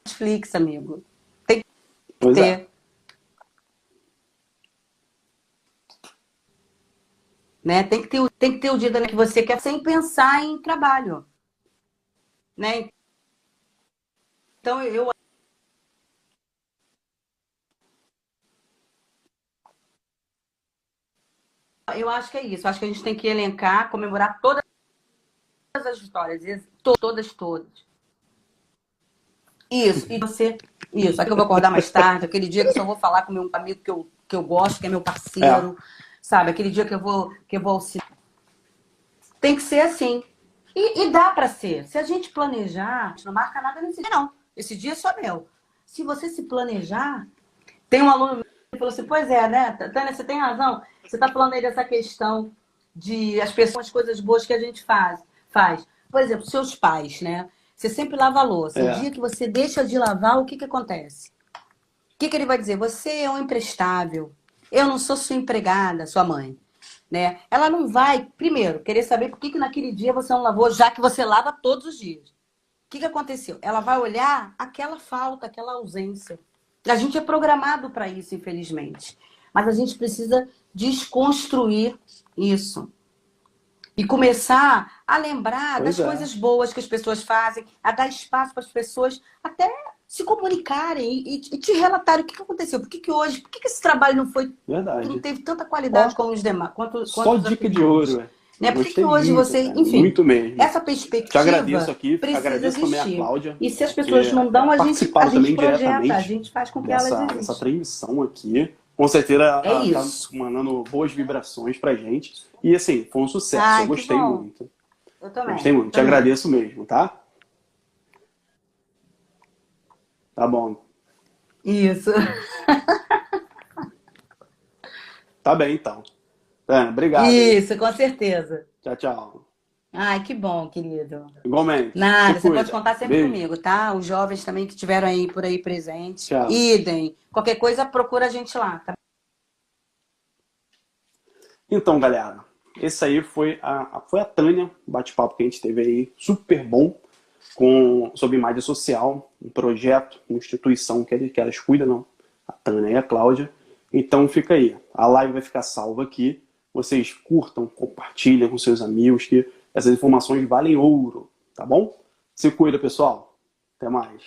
Netflix, amigo. Tem que Pois é. ter. Né? Tem que ter o dia que você quer sem pensar em trabalho. Né? Então, eu acho que é isso. Eu acho que a gente tem que elencar, comemorar todas as vitórias. Todas, todas. Isso. E você... Isso. Aqui eu vou acordar mais tarde. Aquele dia que eu só vou falar com meu amigo que eu gosto, que é meu É. parceiro. Sabe? Aquele dia que eu vou auxiliar. Tem que ser assim. E dá para ser. Se a gente planejar, a gente não marca nada nesse dia, não. Esse dia é só meu. Se você se planejar... Tem um aluno que falou assim, pois é, né, Tânia, você tem razão. Você está falando aí dessa questão de as pessoas, as coisas boas que a gente faz. Por exemplo, seus pais, né? Você sempre lava a louça. O É. dia que você deixa de lavar, o que acontece? que ele vai dizer? Você é um imprestável. Eu não sou sua empregada, sua mãe. Né? Ela não vai, primeiro, querer saber por que naquele dia você não lavou, já que você lava todos os dias. O que aconteceu? Ela vai olhar aquela falta, aquela ausência. A gente é programado para isso, infelizmente. Mas a gente precisa desconstruir isso. E começar a lembrar das coisas boas que as pessoas fazem, a dar espaço para as pessoas até se comunicarem e te relatarem o que aconteceu. Por que hoje, por que esse trabalho não foi, não teve tanta qualidade como os demais? Só dica de ouro, né? Por que hoje você, enfim, muito mesmo. Essa perspectiva te agradeço aqui, agradeço também a Cláudia. E se as pessoas não dão, a gente projeta, a gente faz com que elas existam. Essa transmissão aqui, com certeza ela tá mandando boas vibrações pra gente. E assim, foi um sucesso, eu gostei muito. Eu também. Gostei muito, te agradeço mesmo, tá? Tá bom. Isso. Tá bem, então. Obrigado. Isso, com certeza. Tchau, tchau. Ai, que bom, querido. Igualmente. Nada, você pode contar sempre comigo, tá? Os jovens também que estiveram aí por aí presentes. Tchau. Idem. Qualquer coisa, procura a gente lá, tá? Então, galera, esse aí foi a Tânia, bate-papo que a gente teve aí, super bom, sobre imagem social, um projeto, uma instituição que elas cuidam, não? A Tânia e a Cláudia. Então fica aí, a live vai ficar salva aqui, vocês curtam, compartilhem com seus amigos, que essas informações valem ouro, tá bom? Se cuida, pessoal. Até mais.